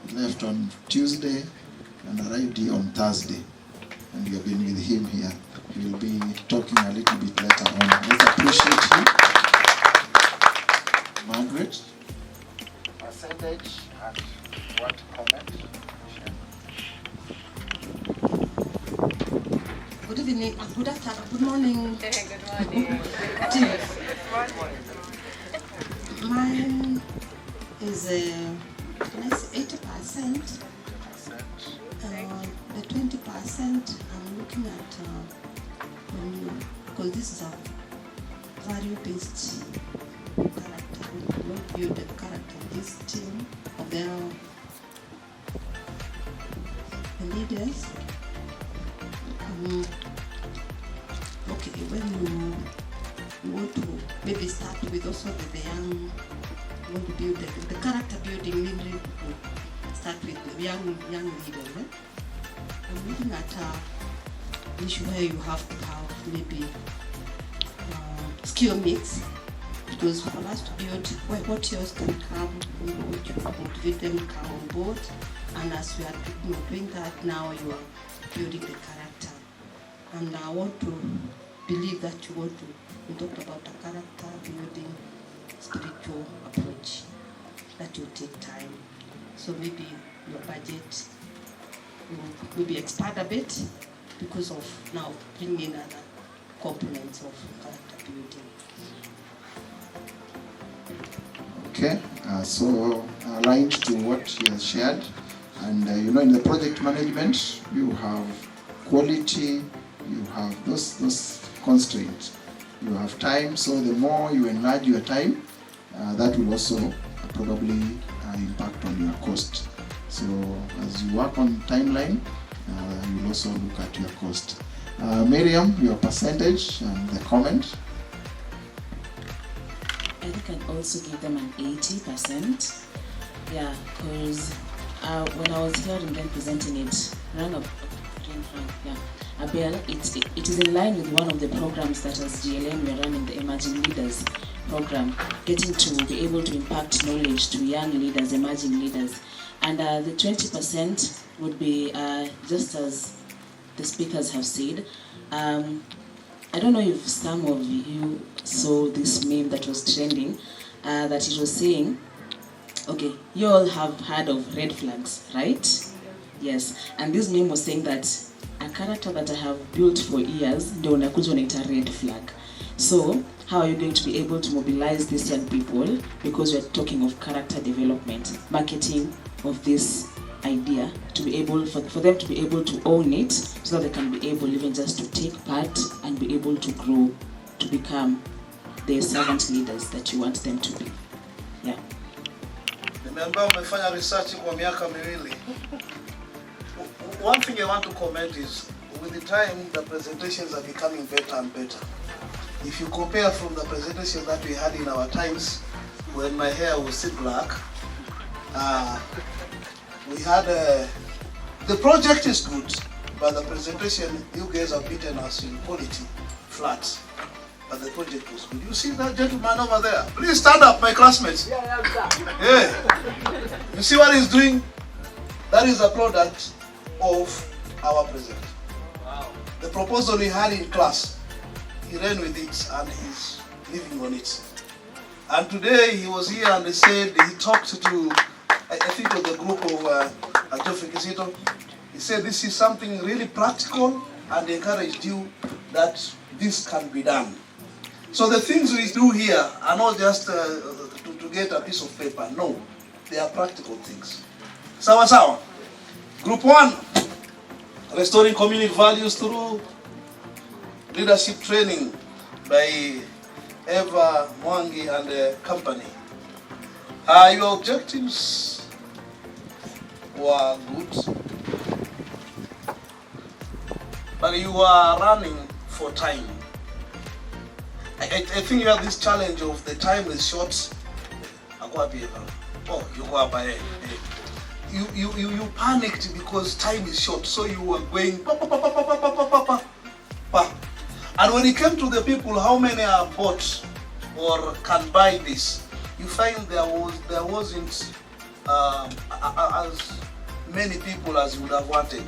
He left on Tuesday and arrived here on Thursday, and we have been with him here. He will be talking a little bit later on. Let's appreciate him. Margaret? Percentage and what comment? Good evening, good afternoon, good morning. Good morning. Mine is 80%. The 20% I'm looking at because this is a value-based character. We will build the character of this team, of the leaders. Okay, when you want to maybe start with also the young, you want to build the character building, mainly start with the young leaders. I'm looking at an issue where you have to have maybe skill mix, because for us to build what yours can come, what you motivate them to come on board, and as we are doing that now, you are building the character. And I want to believe that you want to, we talked about a character building spiritual approach that will take time. So maybe your budget will maybe expand a bit because of now bringing in other components of character building. Okay, so aligned to what he has shared, and you know, in the project management, you have quality, you have those constraints, you have time. So the more you enlarge your time, that will also probably impact on your cost. So as you work on timeline, you will also look at your cost. Miriam, your percentage and the comment. I think I'd also give them an 80%. Yeah, because when I was here and then presenting it, Abel, it is in line with one of the programs that as GLN we are running, the Emerging Leaders program, getting to be able to impact knowledge to young leaders, emerging leaders. And the 20% would be just as the speakers have said. I don't know if some of you saw this meme that was trending, that it was saying, okay, you all have heard of red flags, right? Yes, and this meme was saying that a character that I have built for years, ndio unakuja unaita red flag. So, how are you going to be able to mobilize these young people? Because we're talking of character development, marketing of this idea, to be able, for them to be able to own it, so that they can be able even just to take part and be able to grow, to become the servant leaders that you want them to be. Yeah. Remember, umefanya research kwa miaka miwili. One thing I want to comment is, with the time, the presentations are becoming better and better. If you compare from the presentation that we had in our times, when my hair was still black, we had the project is good, but the presentation, you guys have beaten us in quality, flat. But the project was good. You see that gentleman over there? Please stand up, my classmates. Yeah. You see what he's doing? That is a product of our president. Wow. The proposal he had in class, he ran with it and he's living on it. And today he was here and he said, he talked to, I think of the group of Geoffrey Kizito. He said this is something really practical and encouraged you that this can be done. So the things we do here are not just to get a piece of paper. No, they are practical things. Sawa sawa. Group 1, restoring community values through leadership training by Eva Mwangi and the company. Your objectives were good, but you are running for time. I think you have this challenge of the time is short. Oh, you go up. You panicked because time is short, so you were going pa, pa, pa, pa, pa, pa, pa, pa, pa. And when it came to the people, how many are bought or can buy this, you find there wasn't as many people as you would have wanted.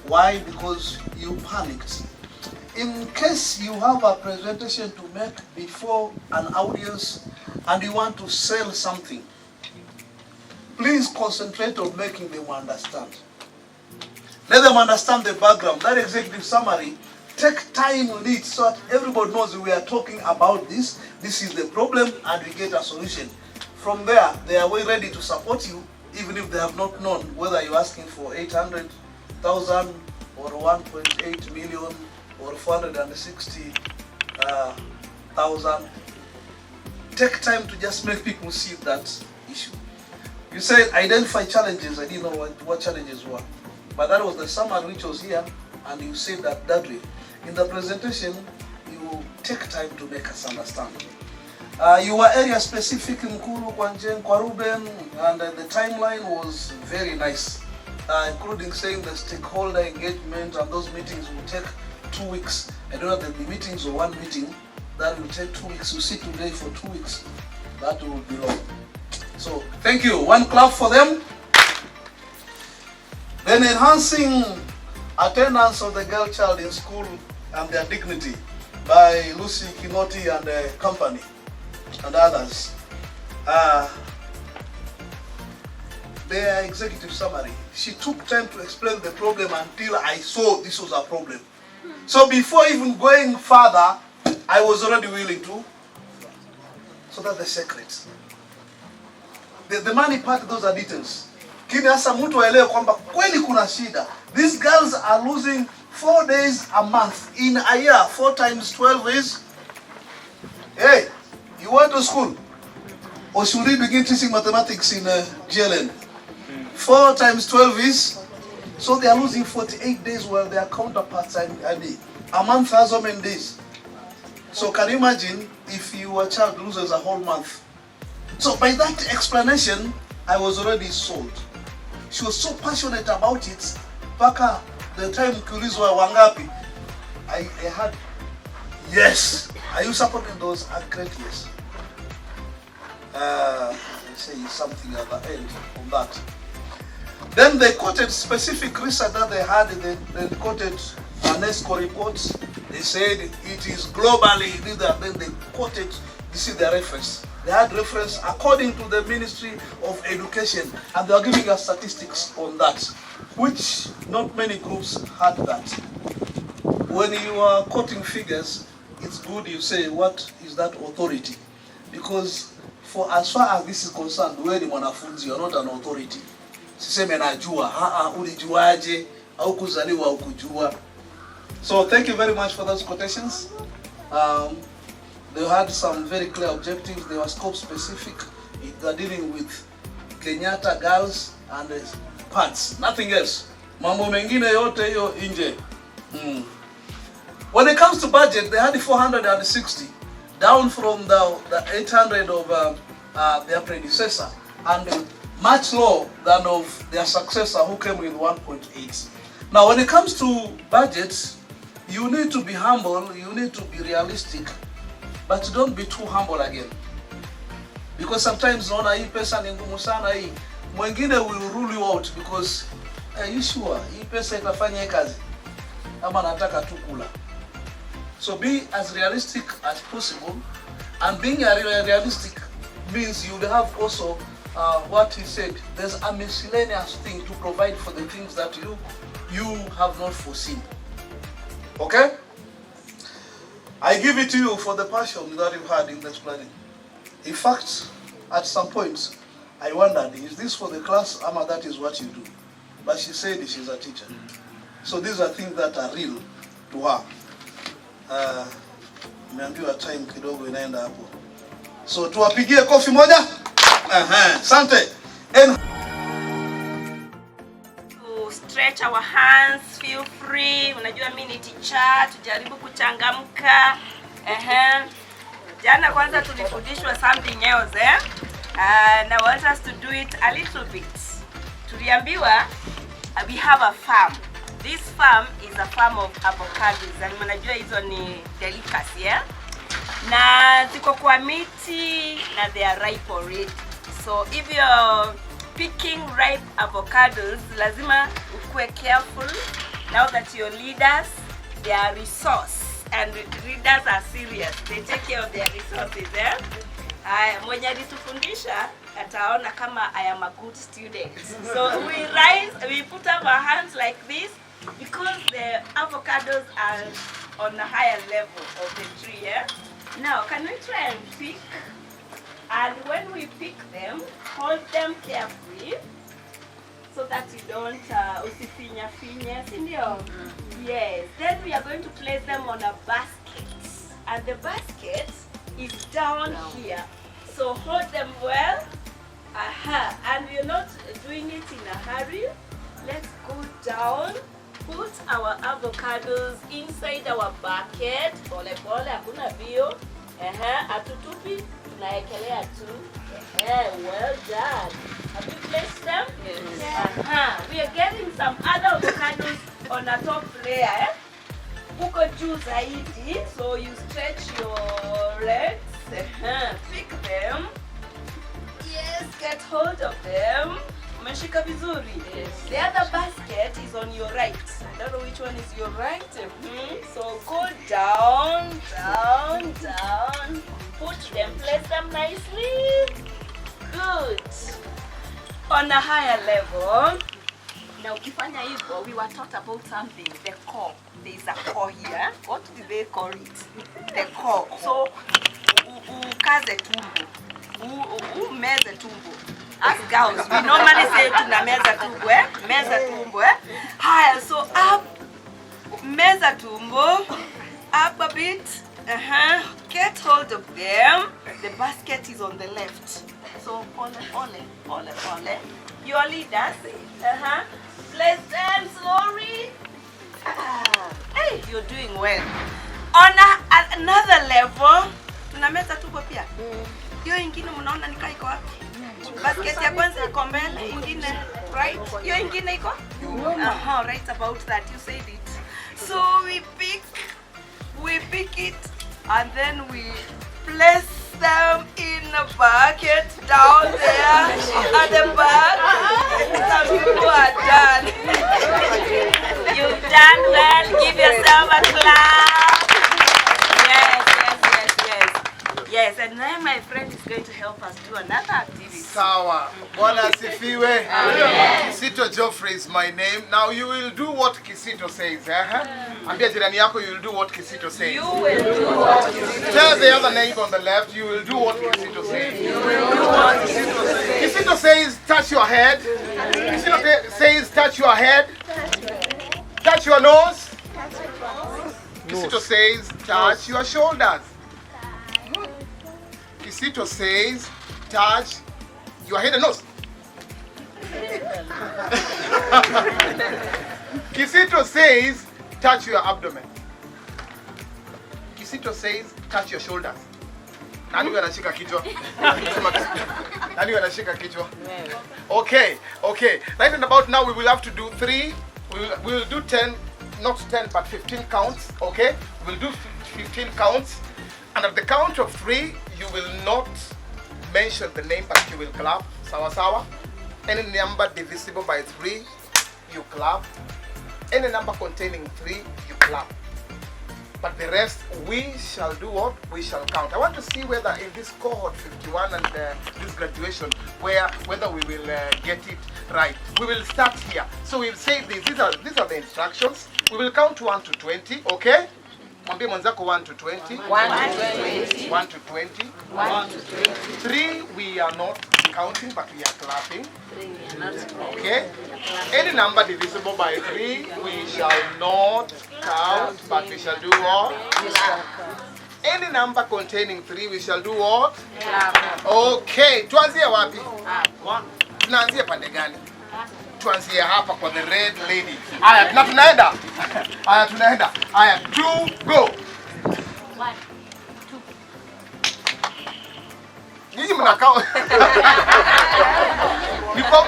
Why? Because you panicked. In case you have a presentation to make before an audience and you want to sell something, please concentrate on making them understand. Let them understand the background. That executive summary, take time on it so that everybody knows we are talking about this. This is the problem and we get a solution. From there, they are way ready to support you, even if they have not known whether you're asking for 800,000 or 1.8 million or 460,000. Take time to just make people see that issue. You said identify challenges. I didn't know what challenges were, but that was the summary which was here, and you said that way. In the presentation, you take time to make us understand. You were area specific, Mkuru, Kwanjen, Kwaruben, and the timeline was very nice, including saying the stakeholder engagement and those meetings will take 2 weeks. I don't know if the meetings or one meeting that will take 2 weeks. You sit today for 2 weeks, that will be long. So thank you. One clap for them. Then enhancing attendance of the girl child in school and their dignity by Lucy Keynote and the company and others. Their executive summary. She took time to explain the problem until I saw this was a problem. So before even going further, I was already willing to. So that's the secret. The money part, those are details. Kini hasa mtu waelewe kwamba kweli kuna shida. These girls are losing 4 days a month in a year. 4 times 12 is. Hey, you went to school? Or should we begin teaching mathematics in GLN? 4 times 12 is. So they are losing 48 days while their counterparts are a month has how many days? So can you imagine if your child loses a whole month? So by that explanation, I was already sold. She was so passionate about it. Paka, the time Kurizwa Wangapi, I had, yes. Are you supporting those? Great yes. I say something at the end on that. Then they quoted specific research that they had. They quoted UNESCO reports. They said it is globally leader. Then they quoted, this is their reference. They had reference according to the Ministry of Education, and they are giving us statistics on that, which not many groups had that. When you are quoting figures, it's good you say, what is that authority? Because for as far as this is concerned, wewe ni mwanafunzi, you are not an authority. Siseme najua, ulijuaje, au kuzaliwa au kujua. So thank you very much for those quotations. They had some very clear objectives. They were scope specific. They're dealing with Kenyatta girls and parts, nothing else. Mambo mengine yote hiyo nje. When it comes to budget, they had 460, down from the 800 of their predecessor, and much lower than of their successor who came with 1.8. Now when it comes to budgets, you need to be humble, you need to be realistic, but don't be too humble again. Because sometimes naona hii pesa ni ngumu sana hii. Mwingine will rule you out because are you sure hii pesa itafanya kazi? Ama nataka tu kula. So be as realistic as possible, and being realistic means you will have also what he said, there's a miscellaneous thing to provide for the things that you have not foreseen. Okay? I give it to you for the passion that you had in this planning. In fact, at some point, I wondered, is this for the class? Ama, that is what you do. But she said she's a teacher. So these are things that are real to her. Nimeambiwa time kidogo inaenda hapo. So tuwapigie kofi moja. Asante. To stretch our hands, feel free. Unajua mimi ni teacher, tujaribu kuchangamka. Jana kwanza tulifundishwa something else, and I want us to do it a little bit. Tuliambiwa we have a farm. This farm is a farm of avocados. And mnajua hizo ni delicacy, na ziko kwa miti na they are ripe already. So if you're picking ripe avocados, lazima ukue careful now that your leaders, they are resource, and leaders are serious. They take care of their resources. Mwenye alitufundisha ataona kama I am a good student. So we rise, we put up our hands like this because the avocados are on a higher level of the tree. Now, can we try and pick? And when we pick them, hold them carefully so that you don't usifinya finya, sindio? Yes. Then we are going to place them on a basket, and the basket is down here. So hold them well. And we're not doing it in a hurry. Let's go down. Put our avocados inside our bucket. Pole pole, hakuna bio. Atutupi, tunaekelea tu. Well done. Have you placed them? Yes. We are getting some other avocados on a top layer. Huko juu zaidi. So you stretch your legs. Pick them. Yes, get hold of them. Umeshika vizuri. Yes. The other basket is on your right. I don't know which one is your right. So go down, down, down. Put them, place them nicely. Good. On a higher level. Now, ukifanya hivyo, we were taught about something, the core. There is a core here. What do they call it? The core. So, ukaze tumbo. Umeze tumbo. As girls, we normally say tunameza tumbo, meza tumbo, Higher, so up, meza tumbo, up a bit, Get hold of them. The basket is on the left. So, ole. Your leaders, place them slowly. Hey, you're doing well. On another level, tunameza tumbo pia. Hiyo ingine mnaona nika iko wapi? Basket ya kwanza iko mbele, ingine right? Hiyo ingine iko? Right about that, you said it. So we pick it and then we place them in a bucket down there at the back. Some people are done. You've done well. Give yourself a clap. Yes, and then my friend is going to help us do another activity. Sawa. Bwana asifiwe. Kisito Geoffrey is my name. Now you will do what Kisito says. Ambia jirani yako, you will do what Kisito says. You will do what Kisito says. Tell the other neighbor on the left, you will do what Kisito says. You will do what Kisito says. Kisito says, touch your head. Kisito says, touch your head. Touch your nose. Kisito says, touch your shoulders. Kisito says, touch your head and nose. Kisito says, touch your abdomen. Kisito says, touch your shoulders. Nani wanashika kichwa? Nani wanashika kichwa? Okay. Right about now, we will have to do 3. We will do 10, not 10, but 15 counts. Okay? We will do 15 counts. And at the count of 3, you will not mention the name, but you will clap. Sawa. Any number divisible by 3, you clap. Any number containing 3, you clap. But the rest, we shall do what? We shall count. I want to see whether in this cohort 51 and this graduation, whether we will get it right. We will start here. So we'll say this. These are the instructions. We will count 1 to 20, okay? Mwambie mwenzako 1 to 20. 1 to 20. 1 to 20. 1 to 20. 3, we are not counting, but we are clapping. 3, we are not Okay? Any number divisible by 3, we shall not count, but we shall do what? Any number containing 3, we shall do what? Okay, tuanzie wapi? Tunaanzia pande gani? Tuanzie hapa kwa the red lady. Aya, na tunaenda. Aya, tunaenda. Aya, 2, go. 1, 2. Nyinyi mnakao. Ni kwa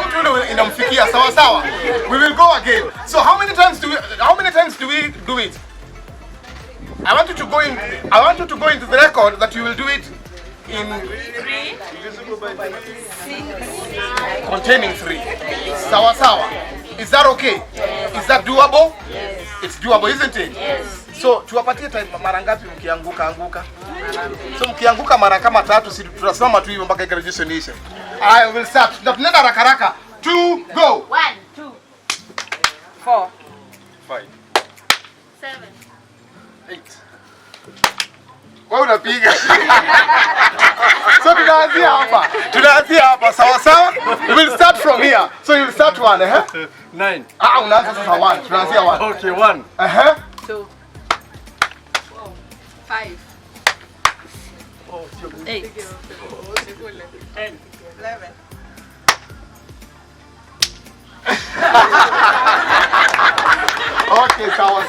mtu ule inamfikia sawa sawa. We will go again. So how many times do we do it? I want you to go into the record that you will do it in 3 containing 3. Sawa sawa. Is that okay? Is that doable? Yes. It's doable, isn't it? Yes. So tuwapatie time mara ngapi mkianguka? So mkianguka mara kama 3, si tunasimama tu hivyo mpaka graduation ishe. I will start. Tunaenda haraka. 2, go. 1, 2, 4, 5, 7. 8. Wewe unapiga. So tunaanzia hapa. Sawa sawa? We will start from here. So you will start 1, 9. Unaanza sasa 1. Tunaanzia 1. Okay, 1. 2, 5, 8, 10, 11. Okay, sawa.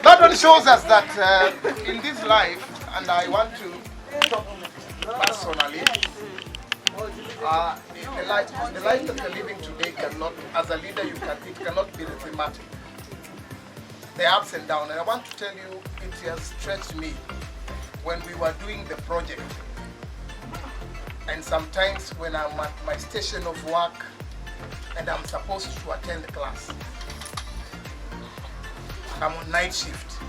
That one shows us that in this life, and I want to talk personally, the life that you're living today cannot, as a leader, it cannot be thematic. The ups and downs, and I want to tell you, it has stretched me when we were doing the project, and sometimes when I'm at my station of work and I'm supposed to attend the class, I'm on night shift.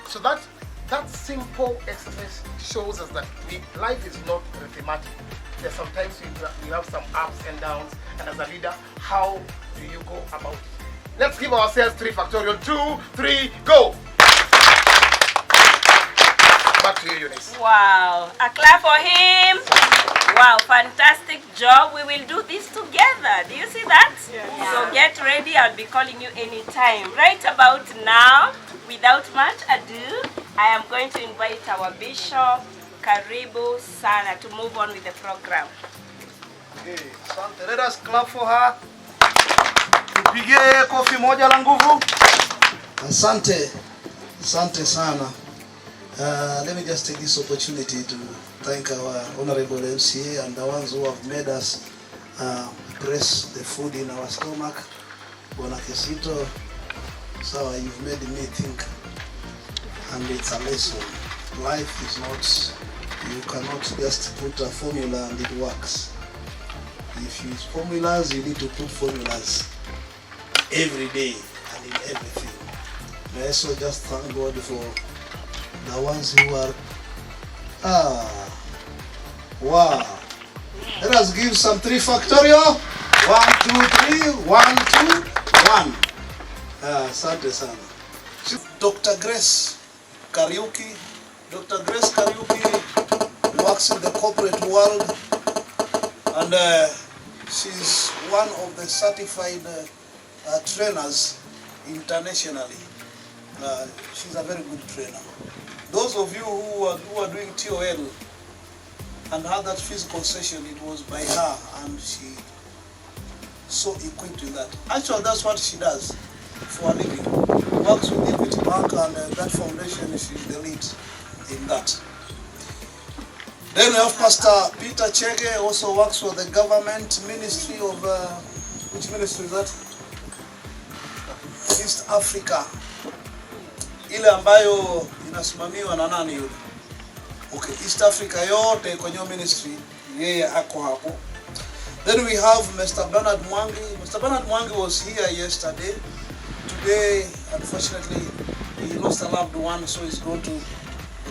So that simple exercise shows us that life is not thematic. There's sometimes you have some ups and downs, and as a leader, how do you go about it? Let's give ourselves 3 factorial. 2, 3, go! Back to you, Eunice. Wow, a clap for him. Wow, fantastic job. We will do this together. Do you see that? Yeah. So get ready. I'll be calling you anytime. Right about now, without much ado, I am going to invite our Bishop, Karibu Sana, to move on with the program. Okay, asante. Let us clap for her. Tupige kofi moja la nguvu. Asante. Asante sana. Let me just take this opportunity to thank our honorable MCA and the ones who have made us press the food in our stomach. Bwana Kesito, so you've made me think, and it's a lesson. Life is not, you cannot just put a formula and it works. If you use formulas, you need to put formulas every day and in everything. I also just thank God for the ones who are, wow. Let us give some 3 factorial. 1, 2, 3, 1, 2, 1. Asante sana. Dr. Grace Kariuki. Dr. Grace Kariuki works in the corporate world, and she's one of the certified trainers internationally. She's a very good trainer. Those of you who are doing TOL and had that physical session, it was by her, and she so equipped with that. Actually, that's what she does for a living. Works with Equity Bank, and that foundation, she's the lead in that. Then we have Pastor Peter Chege, also works for the government ministry of, which ministry is that? East Africa. Ile ambayo inasimamiwa na nani yule? Okay, East Africa yote kwenye ministry, yeye ako hapo. Then we have Mr. Bernard Mwangi. Mr. Bernard Mwangi was here yesterday. Today, unfortunately, he lost a loved one, so he's gone to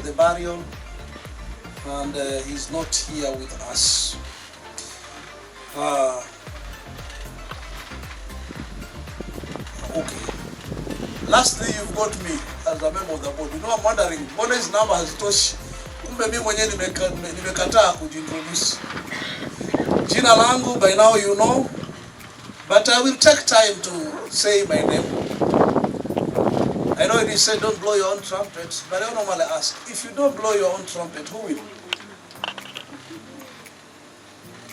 the burial, and he's not here with us. Okay. Lastly, you've got me as a member of the board. You know, I'm wondering, what is number has tosh? Kumbe mimi mwenyewe nimekataa kujintroduce. Jina langu, by now you know. But I will take time to say my name. I know it is said don't blow your own trumpet, but I normally ask, if you don't blow your own trumpet, who will?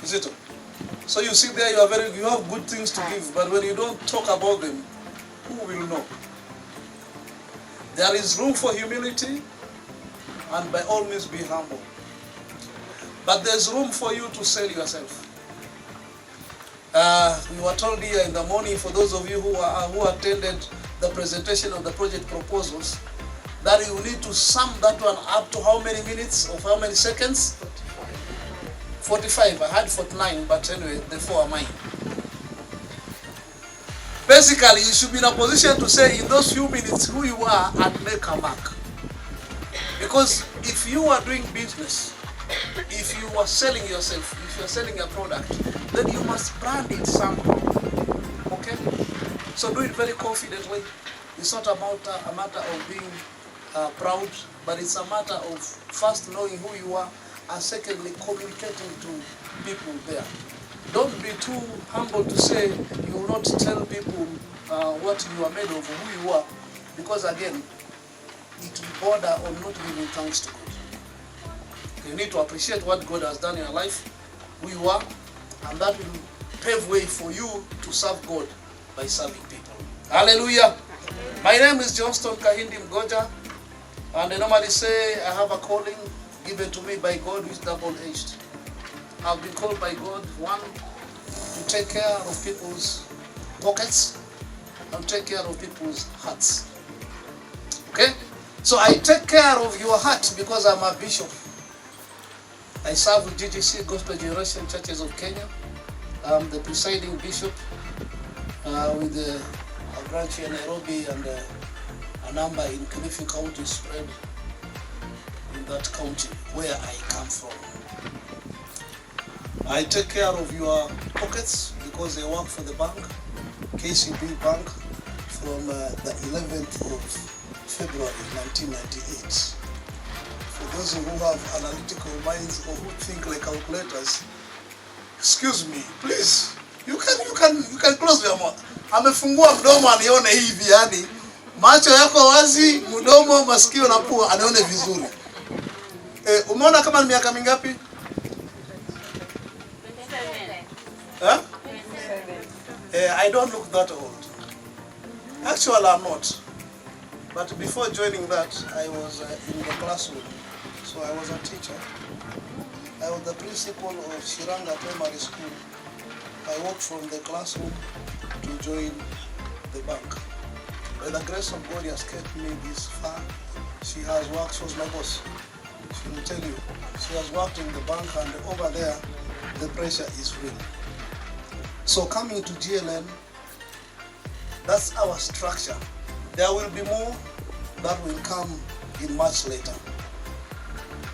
Is it? So you see there, you have good things to give, but when you don't talk about them, who will know? There is room for humility, and by all means be humble. But there's room for you to sell yourself. We were told here in the morning, for those of you who attended the presentation of the project proposals, that you need to sum that one up to how many minutes or how many seconds? 45. I had 49, but anyway, the 4 are mine. Basically, you should be in a position to say in those few minutes who you are and make a mark. Because if you are doing business, if you are selling yourself, if you are selling a product, then you must brand it somehow. Okay? So do it very confidently. It's not a matter of being proud, but it's a matter of first knowing who you are, and secondly communicating to people there. Don't be too humble to say you will not tell people what you are made of, who you are, because again, it will border on not giving thanks to God. You need to appreciate what God has done in your life, who you are, and that will pave way for you to serve God by serving people. Hallelujah. My name is Johnston Kahindi Mgoja, and I normally say I have a calling given to me by God which is double-edged. I've been called by God, one, to take care of people's pockets and take care of people's hearts. Okay? So I take care of your heart because I'm a bishop. I serve with GGC, Gospel Generation Churches of Kenya. I'm the presiding bishop with a branch here in Nairobi and a number in Kilifi County spread in that county where I come from. I take care of your pockets because I work for the bank, KCB Bank, from the 11th of February 1998. For those who have analytical minds or who think like calculators, excuse me, please, you can close your mouth. Amefungua mdomo anione hivi, yani macho yako wazi, mdomo, masikio na pua anione vizuri. Umeona kama ni miaka mingapi? Huh? I don't look that old. Actually, I'm not. But before joining that, I was in the classroom. So I was a teacher. I was the principal of Shiranga Primary School. I walked from the classroom to join the bank. By the grace of God, He has kept me this far. She has worked, she was my boss. She will tell you. She has worked in the bank, and over there, the pressure is real. So coming to GLN, that's our structure. There will be more that will come in much later.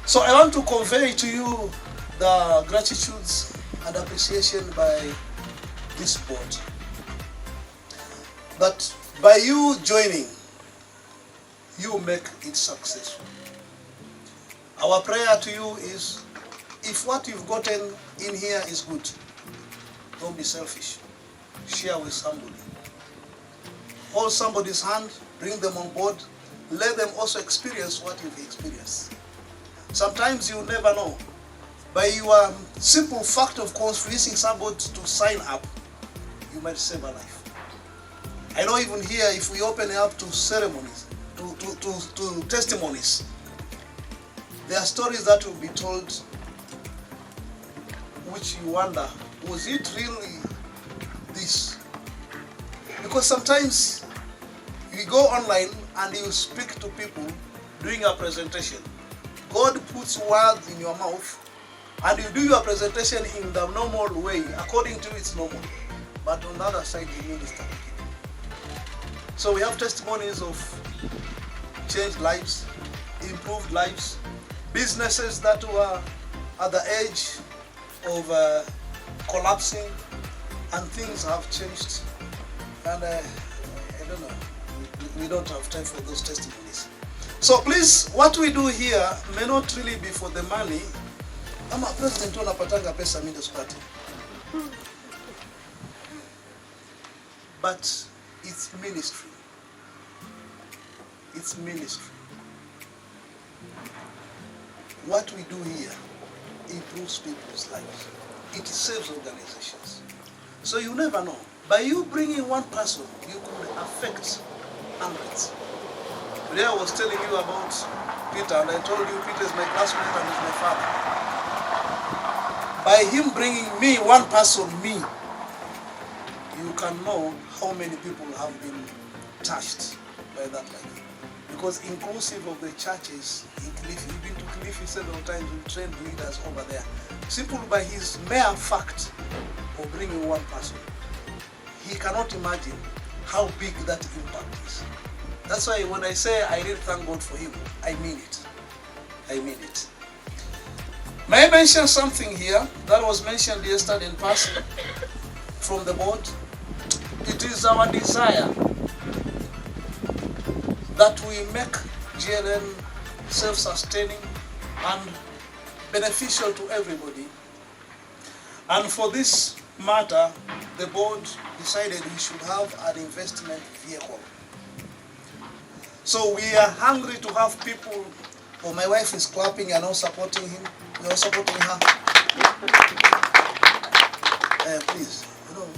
So I want to convey to you the gratitudes and appreciation by this board. That by you joining, you make it successful. Our prayer to you is, if what you've gotten in here is good, don't be selfish. Share with somebody. Hold somebody's hand, bring them on board, let them also experience what you've experienced. Sometimes you never know. By your simple fact of convincing somebody to sign up, you might save a life. I know even here, if we open it up to ceremonies, to testimonies, there are stories that will be told which you wonder, was it really this? Because sometimes you go online and you speak to people doing a presentation. God puts words in your mouth and you do your presentation in the normal way, according to its normal. But on the other side, you minister to people. So we have testimonies of changed lives, improved lives, businesses that were at the edge of collapsing, and things have changed. And I don't know, we don't have time for those testimonies. So please, what we do here may not really be for the money. I'm a president, unapatanga pesa mimi sipati. but it's ministry. It's ministry. What we do here improves people's lives. It saves organizations. So you never know. By you bringing one person, you could affect hundreds. Today I was telling you about Peter, and I told you Peter is my classmate and is my father. By him bringing me, one person, me, you can know how many people have been touched by that life. Because inclusive of the churches in Kilifi, you've been to Kilifi several times with trained leaders over there. Simply by his mere fact of bringing one person, he cannot imagine how big that impact is. That's why when I say I really thank God for him, I mean it. I mean it. May I mention something here that was mentioned yesterday in passing from the board? It is our desire that we make GLN self-sustaining and beneficial to everybody. And for this matter, the board decided we should have an investment vehicle. So we are hungry to have people. Oh, my wife is clapping and all supporting him. We are supporting her. Please, you know,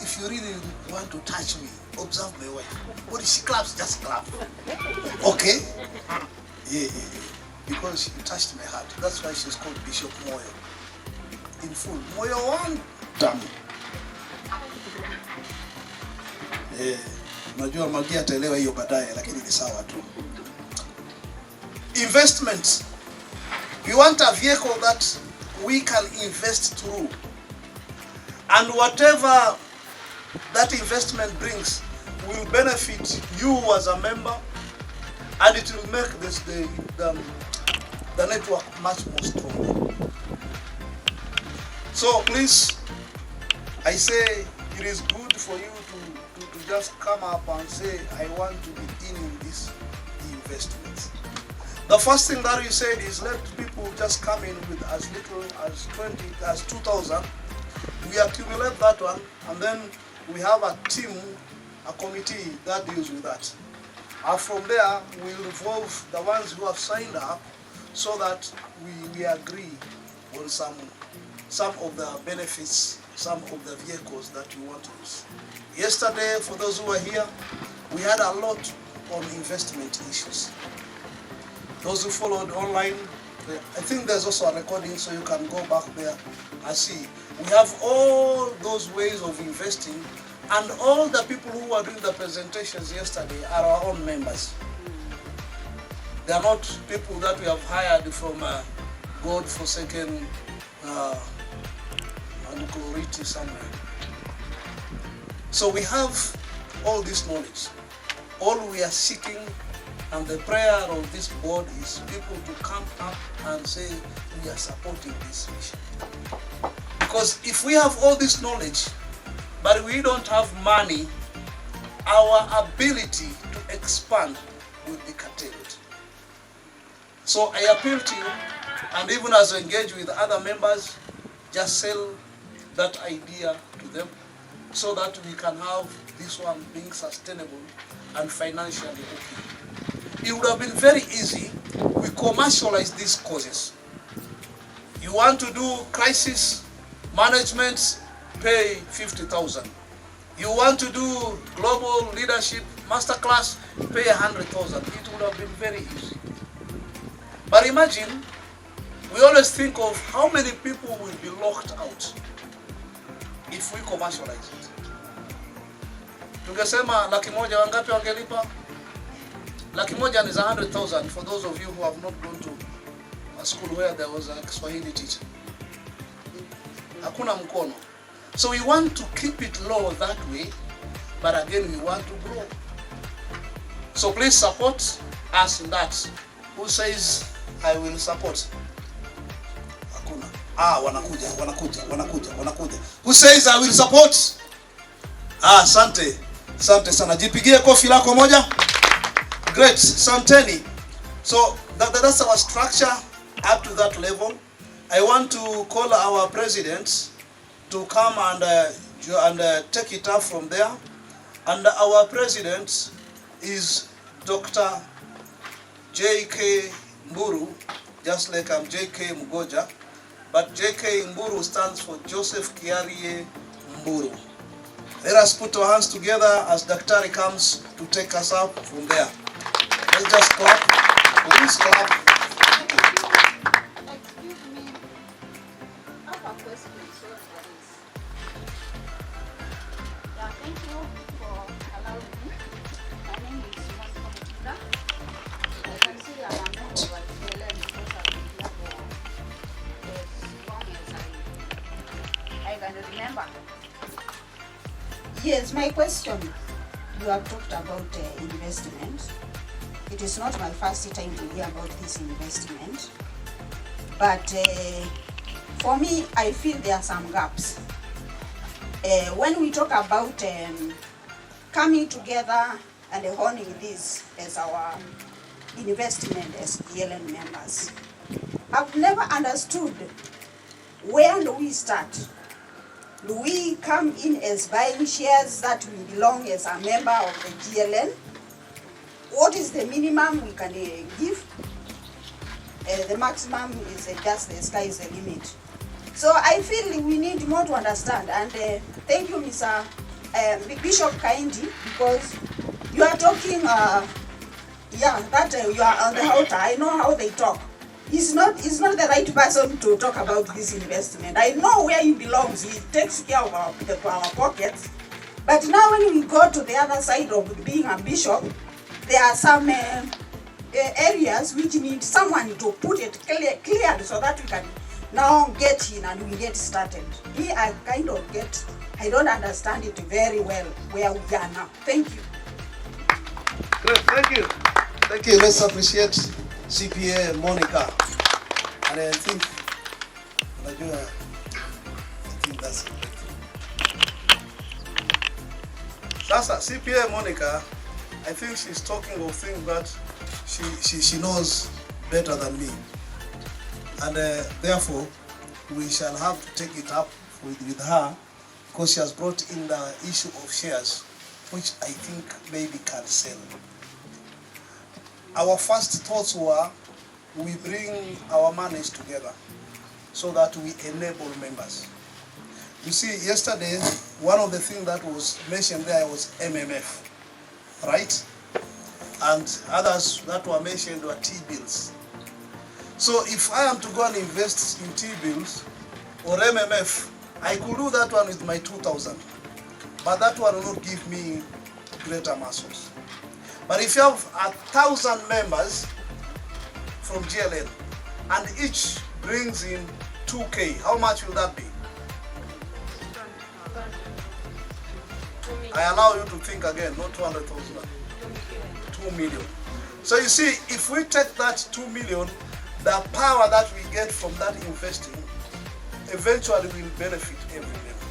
if you really want to touch me, observe my wife. When she claps, just clap. Okay? Yeah. Because she touched my heart. That's why she's called Bishop Moyo. In full. Moyo one time. Najua Magia ataelewa hiyo baadaye, lakini ni sawa tu. Investment. We want a vehicle that we can invest through. And whatever that investment brings will benefit you as a member, and it will make the network much more stronger. So please, I say it is good for you to just come up and say, I want to be in this investment. The first thing that we said is let people just come in with as little as 2,000. We accumulate that one, and then we have a team, a committee that deals with that. And from there, we'll involve the ones who have signed up so that we agree on some of the benefits, some of the vehicles that we want to use. Yesterday, for those who were here, we had a lot on investment issues. Those who followed online, I think there's also a recording, so you can go back there and see. We have all those ways of investing, and all the people who were doing the presentations yesterday are our own members. They are not people that we have hired from God-forsaken Ankoriti somewhere. So we have all this knowledge. All we are seeking, and the prayer of this board is people to come up and say, we are supporting this mission. Because if we have all this knowledge, but we don't have money, our ability to expand will be curtailed. So I appeal to you, and even as I engage with other members, just sell that idea to them so that we can have this one being sustainable and financially okay. It would have been very easy, we commercialize these causes. You want to do crisis management, pay 50,000. You want to do global leadership masterclass, pay 100,000. It would have been very easy. But imagine, we always think of how many people will be locked out if we commercialize it. Tungesema laki moja wangapi wangelipa? Laki moja is 100,000 for those of you who have not gone to a school where there was a Swahili teacher. Hakuna mkono. So we want to keep it low that way, but again we want to grow. So please support us in that. Who says I will support? Hakuna. Wanakuja. Who says I will support? Asante. Asante sana. Jipigie kofi lako moja. Great. Santeni. So that's our structure up to that level. I want to call our president to come and and take it up from there. And our president is Dr. J.K. Mburu, just like I'm J.K. Mgoja, but J.K. Mburu stands for Joseph Kiarie Mburu. Let us put our hands together as Daktari comes to take us up from there. Let's just clap. Please clap. Excuse me. I have a question. Sorry for this. Yeah, thank you for allowing me. My name is Multigenerational. I can see I'm a member of GLN because I've been here for as long as I can remember. Yes, my question. You have talked about investment. It is not my first time to hear about this investment, but for me, I feel there are some gaps. When we talk about coming together and honing this as our investment as GLN members, I've never understood where do we start. Do we come in as buying shares that we belong as a member of the GLN? What is the minimum we can give? The maximum is just the sky is the limit. So I feel we need more to understand. And thank you, Mr. Bishop Kaindi, because you are talking, you are on the altar. I know how they talk. He's not the right person to talk about this investment. I know where he belongs. He takes care of our pockets. But now when we go to the other side of being a bishop, there are some areas which need someone to put it clear so that we can now get in and we get started. Me, I don't understand it very well where we are now. Thank you. Great, thank you. Thank you. Let's appreciate CPA Monica. And I think that's it. Sasa, CPA Monica, I think she's talking of things that she knows better than me. And therefore, we shall have to take it up with her, because she has brought in the issue of shares, which I think maybe can sell. Our first thoughts were, we bring our monies together so that we enable members. You see, yesterday, one of the things that was mentioned there was MMF, right? And others that were mentioned were T-bills. So if I am to go and invest in T-bills or MMF, I could do that one with my 2,000. But that one will not give me greater muscles. But if you have 1,000 members from GLN and each brings in 2K, how much will that be? I allow you to think again, not 200,000. 2 million. So you see, if we take that 2 million, the power that we get from that investing eventually will benefit every member.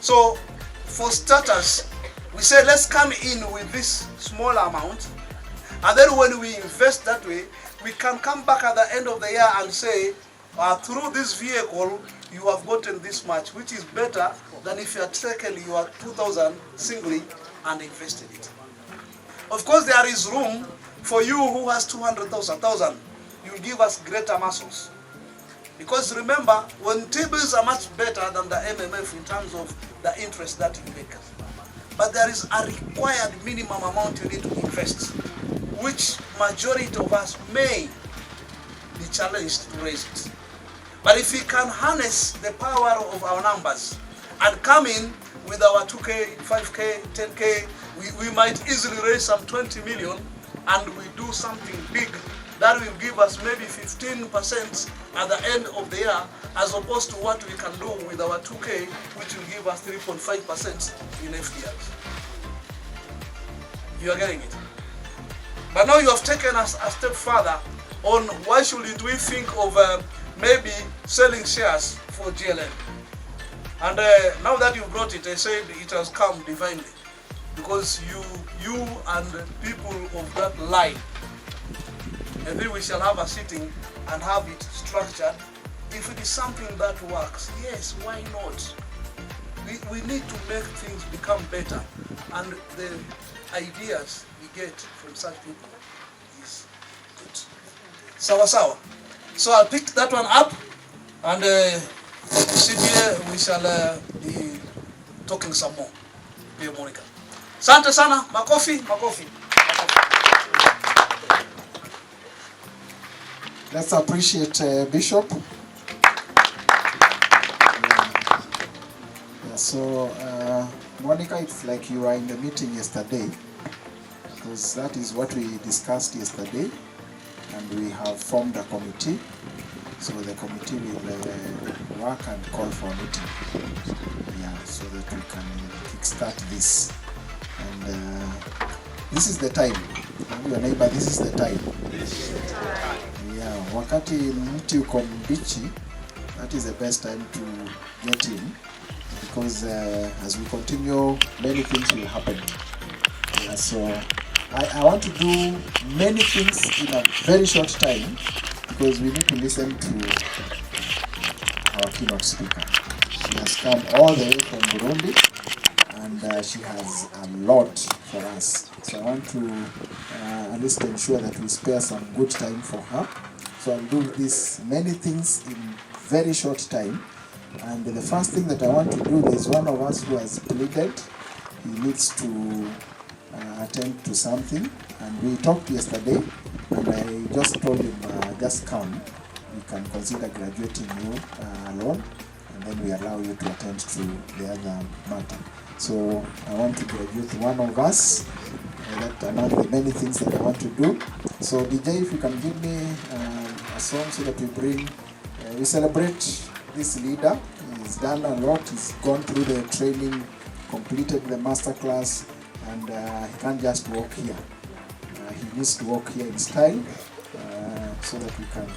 So for starters, we say let's come in with this small amount, and then when we invest that way, we can come back at the end of the year and say, through this vehicle, you have gotten this much, which is better than if you had taken your 2,000 singly and invested it. Of course, there is room for you who has 200,000. You give us greater muscles. Because remember, when T-bills are much better than the MMF in terms of the interest that you make. But there is a required minimum amount you need to invest, which majority of us may be challenged to raise it. But if we can harness the power of our numbers and come in with our 2K, 5K, 10K, we might easily raise some 20 million and we do something big that will give us maybe 15% at the end of the year, as opposed to what we can do with our 2K, which will give us 3.5% in FDRs. You are getting it? But now you have taken us a step further on why should we think of maybe selling shares for GLN. And now that you brought it, I said it has come divinely. Because you and people of that line, I think we shall have a sitting and have it structured if it is something that works, yes, why not? We need to make things become better, and the ideas we get from such people is good. Sawa sawa. So I'll pick that one up, and CPA we shall be talking some more. Dear Monica. Asante sana, makofi, makofi. Let's appreciate Bishop. So, Monica, it's like you were in the meeting yesterday, because that is what we discussed yesterday, and we have formed a committee. So the committee will work and call for a meeting, so that we can kickstart this. And this is the time. Your neighbor, this is the time. Wakati mti uko mbichi, that is the best time to get in. Because as we continue, many things will happen. So I want to do many things in a very short time, because we need to listen to our keynote speaker. She has come all the way from Burundi, and she has a lot for us. So I want to at least ensure that we spare some good time for her. So I'll do this many things in very short time. And the first thing that I want to do, there's one of us who has pleaded. He needs to attend to something. And we talked yesterday, and I just told him, just come. We can consider graduating you alone, and then we allow you to attend to the other matter. So I want to graduate one of us. That's among the many things that I want to do. So DJ, if you can give me a song so that we bring, we celebrate this leader. He's done a lot. He's gone through the training, completed the master class, and he can't just walk here. He needs to walk here in style, so that we can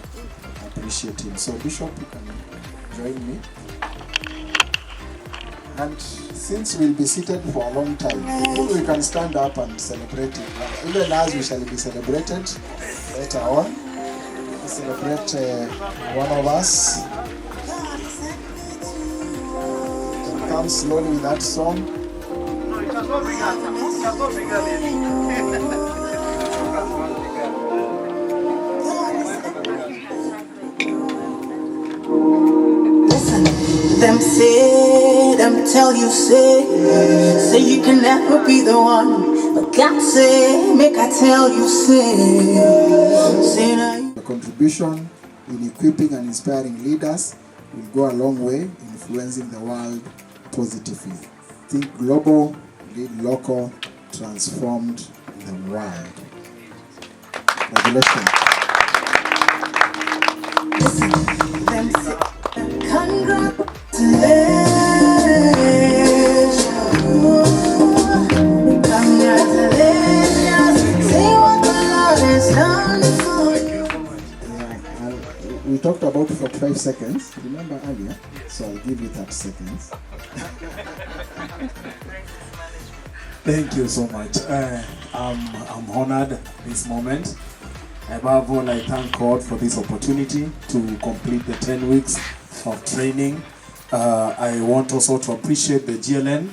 appreciate him. So Bishop, you can join me. And since we'll be seated for a long time, we can stand up and celebrate it. Even as we shall be celebrated later on. We celebrate one of us. Can come slowly with that song. No, it has not begun. It has not begun yet. Them say, them tell you say you can never be the one. But God say, make I tell you say now. The contribution in equipping and inspiring leaders will go a long way in influencing the world positively. Think global, lead local, transformed the world. Congratulations. Them say, congratulations. We talked about 45 seconds, remember earlier? So I'll give you 30 seconds. Thank you so much. I'm honored this moment. Above all, I thank God for this opportunity to complete the 10 weeks of training. I want also to appreciate the GLN,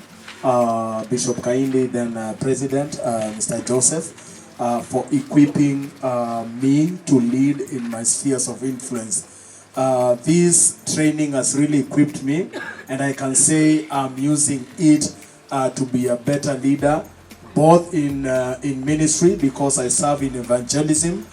Bishop Kaindi, then President, Mr. Joseph, for equipping me to lead in my spheres of influence. This training has really equipped me, and I can say I'm using it to be a better leader, both in ministry, because I serve in evangelism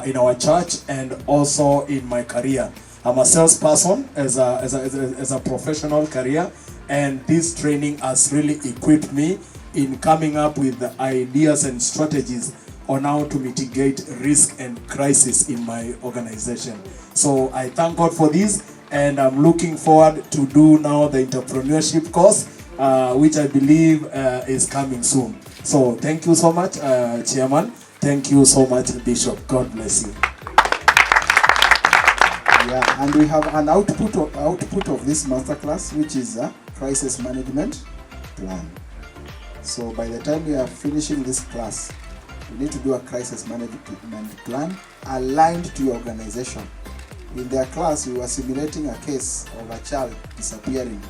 in our church, and also in my career. I'm a salesperson as a professional career, and this training has really equipped me in coming up with the ideas and strategies on how to mitigate risk and crisis in my organization. So I thank God for this, and I'm looking forward to do now the entrepreneurship course, which I believe is coming soon. So thank you so much, Chairman. Thank you so much, Bishop. God bless you. Yeah, and we have an output of this masterclass, which is a crisis management plan. So by the time we are finishing this class, we need to do a crisis management plan aligned to your organization. in their class we were simulating a case of a child disappearing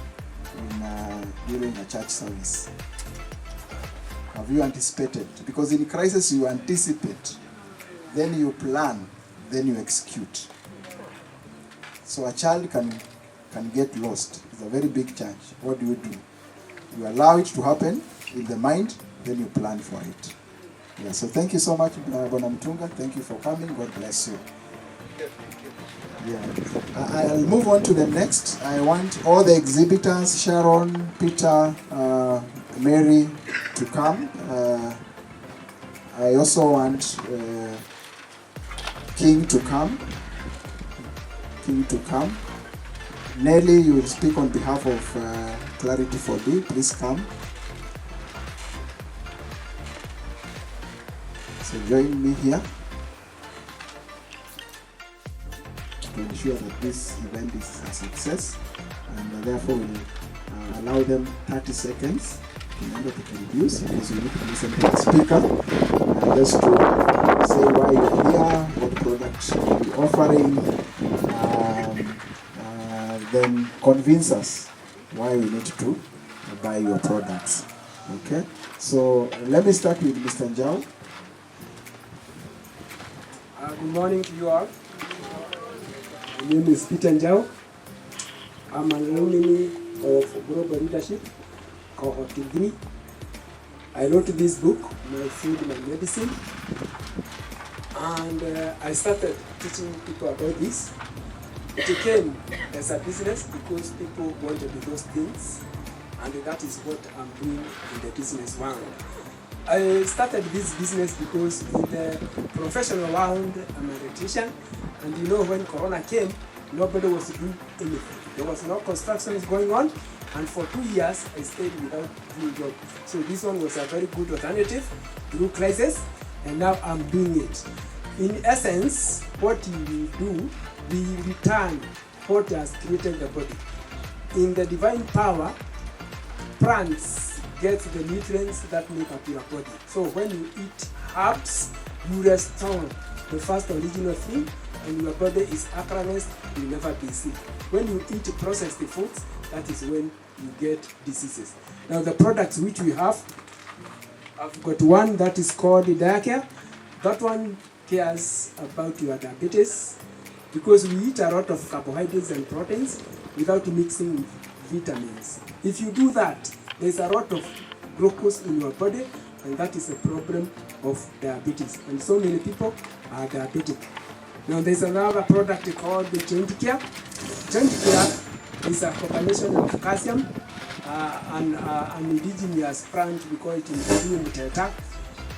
during a church service. Have you anticipated? Because in crisis you anticipate, then you plan, then you execute. So a child can get lost. It's a very big challenge. What do? You allow it to happen in the mind, then you plan for it. Yeah, so thank you so much, Bwana Mtunga. Thank you for coming. God bless you. Yeah. I'll move on to the next. I want all the exhibitors, Sharon, Peter, Mary, to come. I also want King to come. Nelly, you will speak on behalf of Clarity for D. Please come. So join me here to ensure that this event is a success, and therefore we'll allow them 30 seconds in order to introduce, because you need to listen to the speaker, just to say why you're here, what products you'll be offering, then convince us why we need to buy your products. Okay, so let me start with Mr. Njau. Good morning to you all. My name is Peter Njau. I'm an alumni of Global Leadership, cohort 3. I wrote this book, My Food, My Medicine, and I started teaching people about this. It came as a business because people wanted those things, and that is what I'm doing in the business world. I started this business because in the professional world, I'm an electrician, and you know when Corona came, nobody was doing anything. There was no construction going on, and for 2 years I stayed without doing job. So this one was a very good alternative through crisis, and now I'm doing it. In essence, what we do, we return what has created the body. In the divine power, plants get the nutrients that make up your body. So when you eat herbs, you restore the first original thing, and your body is acrobatic, you will never be sick. When you eat processed foods, that is when you get diseases. Now the products which we have, I've got one that is called Diacare. That one cares about your diabetes, because we eat a lot of carbohydrates and proteins without mixing with vitamins. If you do that, there's a lot of glucose in your body, and that is a problem of diabetes. And so many people are diabetic. Now there's another product called the Joint Care. Joint Care is a combination of calcium and an indigenous plant, we call it in Teta.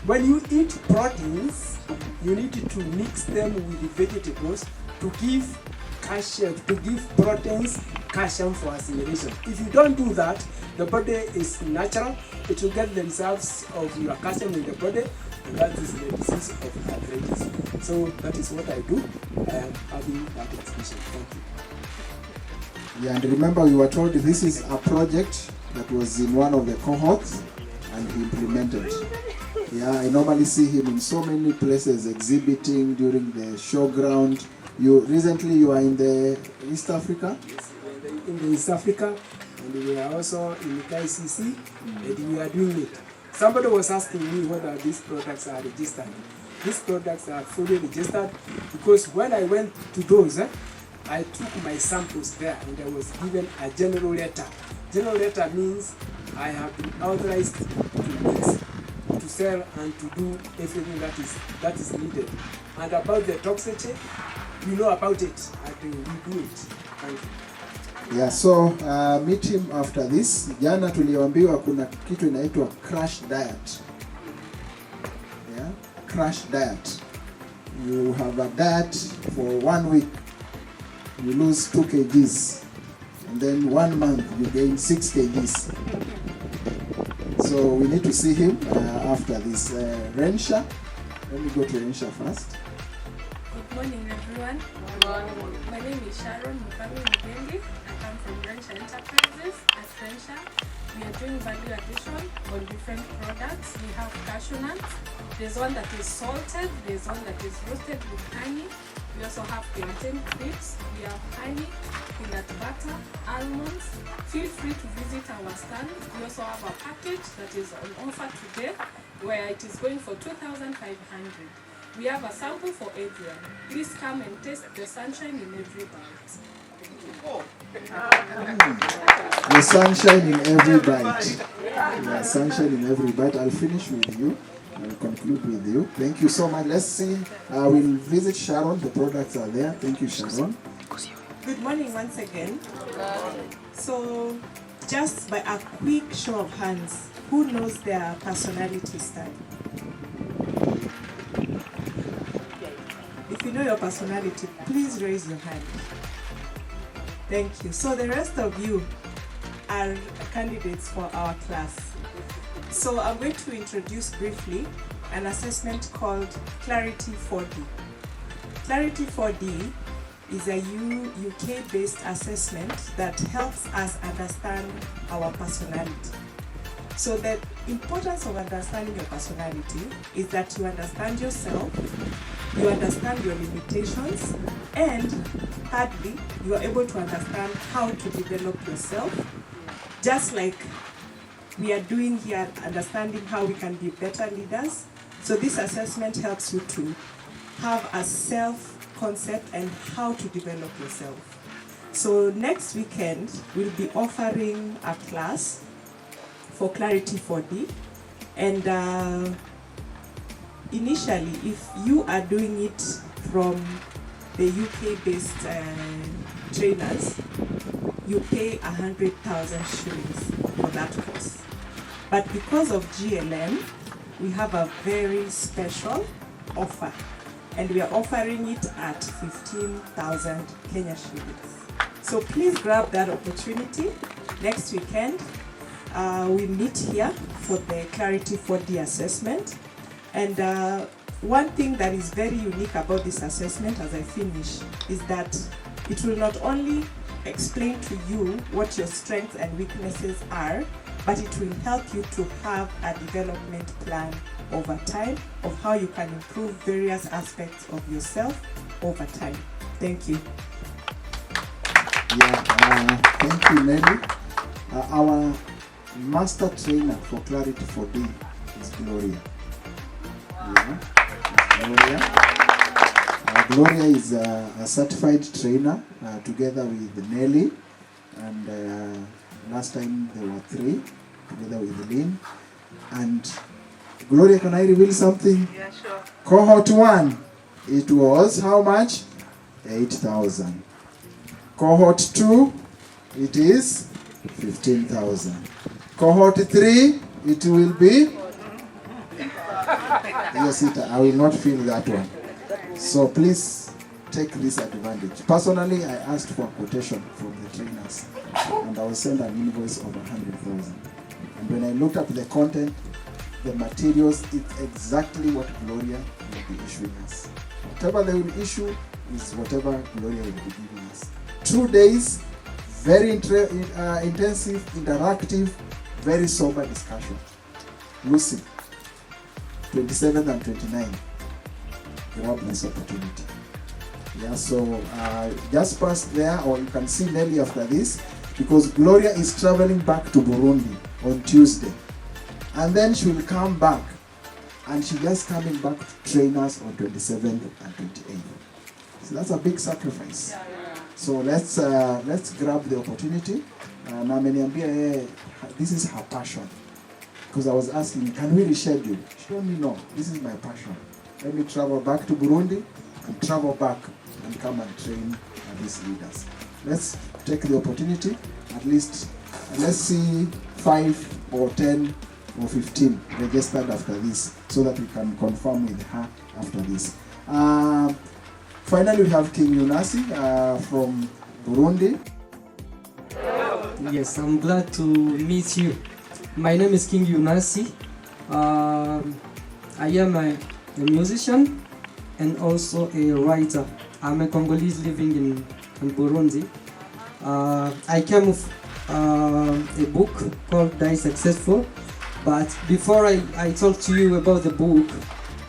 When you eat proteins, you need to mix them with the vegetables to give calcium, to give proteins calcium for assimilation. If you don't do that, the body is natural. It will get the reserves of your calcium in the body, and that is the disease of arthritis. So that is what I do. I am having that exhibition. Thank you. Yeah, and remember we were told this is a project that was in one of the cohorts and he implemented. Yeah, I normally see him in so many places exhibiting during the showground. Recently you are in the East Africa? Yes, in the East Africa, and we are also in the KICC, and we are doing it. Somebody was asking me whether these products are registered. These products are fully registered because when I went to those, I took my samples there and I was given a general letter. General letter means I have been authorized to mix, to sell, and to do everything that is needed. And about the toxicity, we know about it and we do it. Thank you. Yeah, so meet him after this. Jana tuliambiwa kuna kitu inaitwa crash diet. Yeah, crash diet. You have a diet for 1 week, you lose 2 kgs, and then 1 month you gain 6 kgs. So we need to see him after this. Rensha, let me go to Rensha first. Good morning, everyone. Good morning. My name is Sharon Mukami Mugendi. I come from Rensha Enterprises at Rensha. We are doing value addition on different products. We have cashew nuts. There's one that is salted. There's one that is roasted with honey. We also have plantain crisps. We have honey, peanut butter, almonds. Feel free to visit our stand. We also have a package that is on offer today where it is going for 2,500. We have a sample for everyone. Please come and taste the sunshine in every bite. The sunshine in every bite. Yeah, sunshine in every bite. I'll finish with you. I'll conclude with you. Thank you so much. Let's see. We'll visit Sharon. The products are there. Thank you, Sharon. Good morning once again. So, just by a quick show of hands, who knows their personality style? If you know your personality, please raise your hand. Thank you. So the rest of you are candidates for our class. So I'm going to introduce briefly an assessment called Clarity 4D. Clarity 4D is a UK-based assessment that helps us understand our personality. So the importance of understanding your personality is that you understand yourself, you understand your limitations, and thirdly, you are able to understand how to develop yourself, just like we are doing here, understanding how we can be better leaders. So this assessment helps you to have a self-concept and how to develop yourself. So next weekend, we'll be offering a class for Clarity 4D, and initially, if you are doing it from the UK-based trainers, you pay 100,000 shillings for that course. But because of GLN, we have a very special offer, and we are offering it at 15,000 Kenya shillings. So please grab that opportunity. Next weekend, we meet here for the Clarity 4D assessment. And one thing that is very unique about this assessment as I finish is that it will not only explain to you what your strengths and weaknesses are, but it will help you to have a development plan over time of how you can improve various aspects of yourself over time. Thank you. Yeah, thank you, Nelly. Our master trainer for Clarity 4D is Gloria. Gloria is a certified trainer together with Nelly, and last time there were 3 together with Lynn. And Gloria, can I reveal something? Yeah, sure. Cohort 1, it was how much? 8,000. Cohort 2, it is 15,000. Cohort 3, it will be. Yes, I will not feel that one. So please take this advantage. Personally, I asked for a quotation from the trainers, and I was sent an invoice of 100,000. And when I looked at the content, the materials, it's exactly what Gloria will be issuing us. Whatever they will issue is whatever Gloria will be giving us. 2 days, very intensive, interactive, very sober discussion. Lucy, 27th and 29th, grab this opportunity. Yeah, so just pass there, or you can see Nelly after this, because Gloria is traveling back to Burundi on Tuesday. And then she will come back, and she just coming back to train us on 27th and 28th. So that's a big sacrifice. So let's grab the opportunity. This is her passion. Because I was asking, can we reschedule? She told me, no, this is my passion. Let me travel back to Burundi and travel back and come and train these leaders. Let's take the opportunity, at least, let's see 5 or 10 or 15 registered after this, so that we can confirm with her after this. Finally, we have King Yunasi from Burundi. Yes, I'm glad to meet you. My name is King Yunasi. I am a musician and also a writer. I'm a Congolese living in Burundi. I came with a book called Die Successful, but before I talk to you about the book,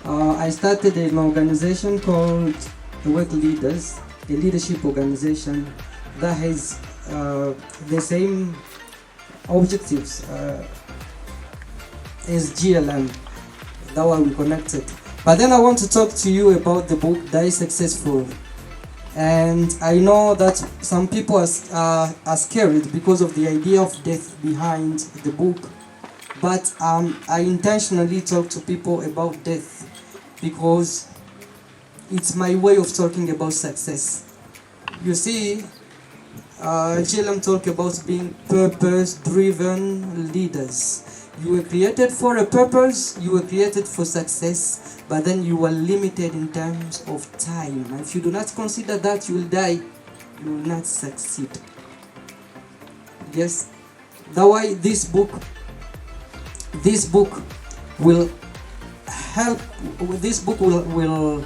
I started an organization called the Work Leaders, a leadership organization that has the same objectives as GLN. That's why we connected. But then I want to talk to you about the book Die Successful. And I know that some people are scared because of the idea of death behind the book. But I intentionally talk to people about death because it's my way of talking about success. You see, GLM talk about being purpose-driven leaders. You were created for a purpose, you were created for success, but then you are limited in terms of time. If you do not consider that, you will die, you will not succeed. Yes, that's why this book will help, this book will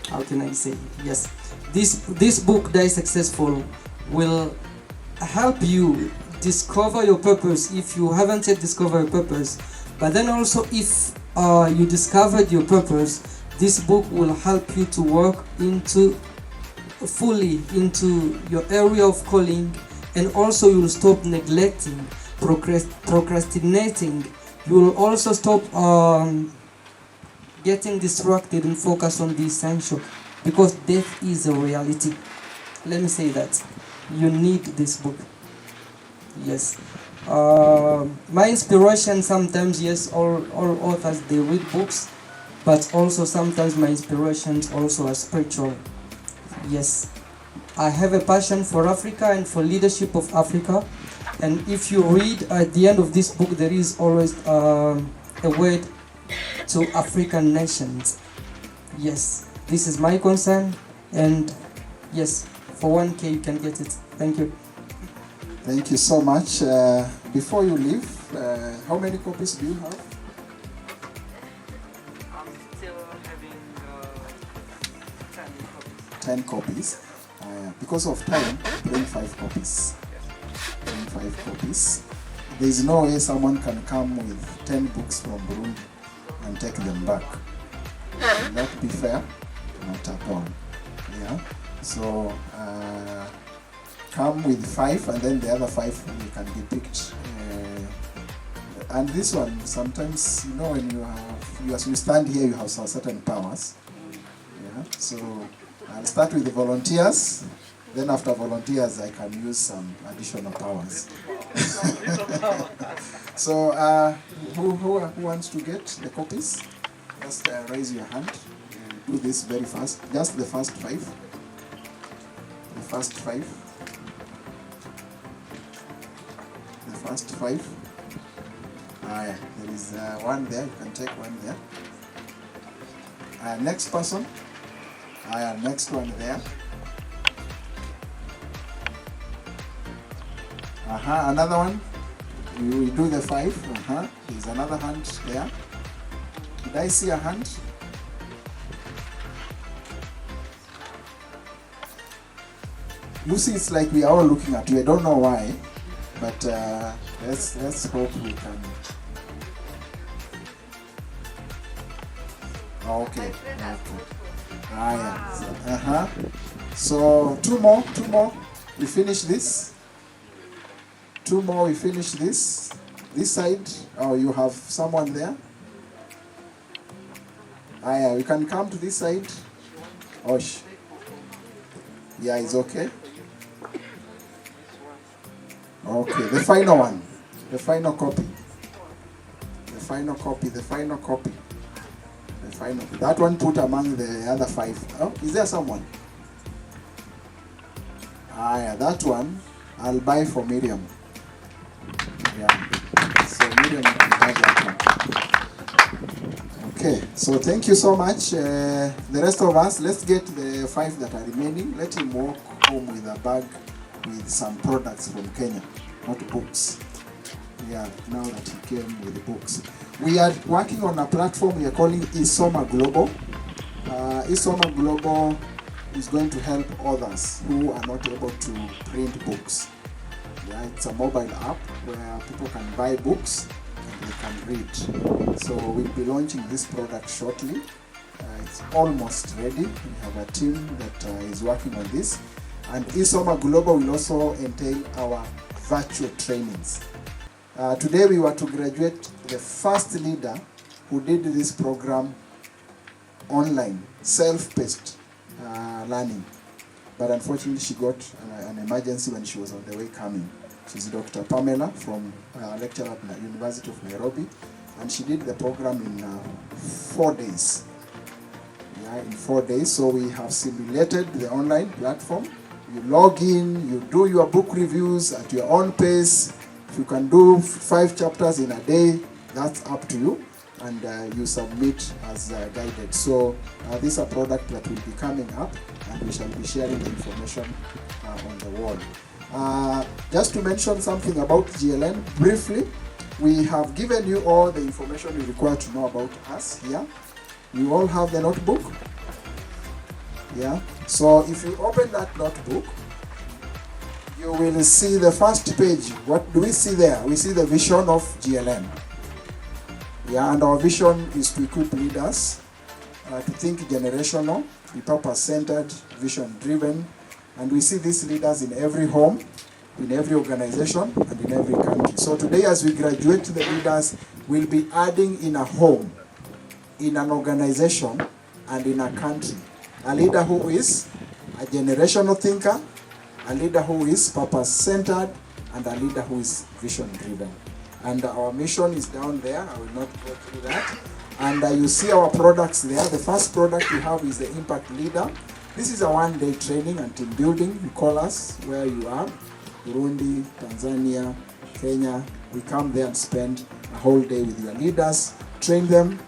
how can I say, yes, this book, Die Successful, will help you discover your purpose if you haven't yet discovered your purpose. But then also if you discovered your purpose, this book will help you to work fully into your area of calling, and also you will stop neglecting, procrastinating. You will also stop getting distracted and focus on the essential, because death is a reality. Let me say that. You need this book. Yes. My inspiration sometimes, yes, all authors, they read books, but also sometimes my inspirations also are spiritual. Yes. I have a passion for Africa and for leadership of Africa. And if you read at the end of this book, there is always a word to African nations. Yes. This is my concern. And yes, for 1K you can get it. Thank you. Thank you so much. Before you leave, how many copies do you have? I'm still having 10 copies. Because of time, bring 5 copies. Bring 5 copies. There is no way someone can come with 10 books from Burundi and take them back. Will that be fair? Not at all. Yeah. So come with 5, and then the other 5 can be picked. And this one, sometimes, you know, when you stand here, you have some certain powers. Yeah. So I'll start with the volunteers. Then after volunteers, I can use some additional powers. So who wants to get the copies? Just raise your hand. Do this very fast. Just the first 5. The first 5. The first 5. There is one there. You can take one there. Next person. Next one there. Another one. We do the 5. There's another hand there. Did I see a hand? Lucy, it's like we are all looking at you. I don't know why, but let's hope we can. Okay. Yeah. So 2 more. We finish this. 2 more. We finish this. This side. Oh, you have someone there. Yeah. We can come to this side. Osh. Yeah, it's okay. Okay, the final one. The final copy. The final copy. That one put among the other 5. Oh, is there someone? Yeah, that one I'll buy for Miriam. Yeah. So Miriam can buy that one. Okay, so thank you so much. The rest of us, let's get the 5 that are remaining. Let him walk home with a bag with some products from Kenya, not books. Yeah, now that he came with the books. We are working on a platform we are calling Isoma Global. Isoma Global is going to help others who are not able to print books. Yeah, it's a mobile app where people can buy books and they can read. So we'll be launching this product shortly. It's almost ready. We have a team that is working on this. And Isoma Global will also entail our virtual trainings. Today we were to graduate the first leader who did this program online, self-paced learning. But unfortunately she got an emergency when she was on the way coming. She's Dr. Pamela from lecturer at the University of Nairobi, and she did the program in 4 days. Yeah, in 4 days. So we have simulated the online platform. You log in, you do your book reviews at your own pace. If you can do 5 chapters in a day, that's up to you. And you submit as guided. So this is a product that will be coming up, and we shall be sharing the information on the wall. Just to mention something about GLN briefly, we have given you all the information you require to know about us here. You all have the notebook. Yeah. So if you open that notebook, you will see the first page. What do we see there? We see the vision of GLN. Yeah, and our vision is to equip leaders to think generational, be purpose-centered, vision-driven, and we see these leaders in every home, in every organization, and in every country. So today, as we graduate the leaders, we'll be adding in a home, in an organization, and in a country. A leader who is a generational thinker, a leader who is purpose-centered, and a leader who is vision-driven. And our mission is down there. I will not go through that. And you see our products there. The first product we have is the Impact Leader. This is a one-day training and team building. You call us where you are, Burundi, Tanzania, Kenya. We come there and spend a whole day with your leaders, train them,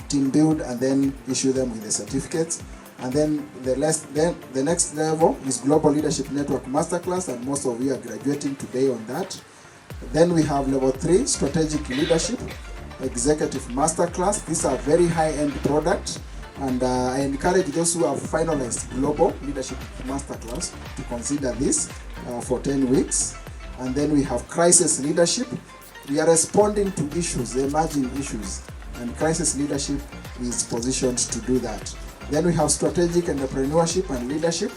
team build, and then issue them with the certificates. And then the next level is Global Leadership Network Masterclass, and most of you are graduating today on that. Then we have level 3, Strategic Leadership Executive Masterclass. These are very high-end product, and I encourage those who have finalized Global Leadership Masterclass to consider this for 10 weeks. And then we have Crisis Leadership. We are responding to issues, emerging issues, and Crisis Leadership is positioned to do that. Then we have Strategic Entrepreneurship and Leadership.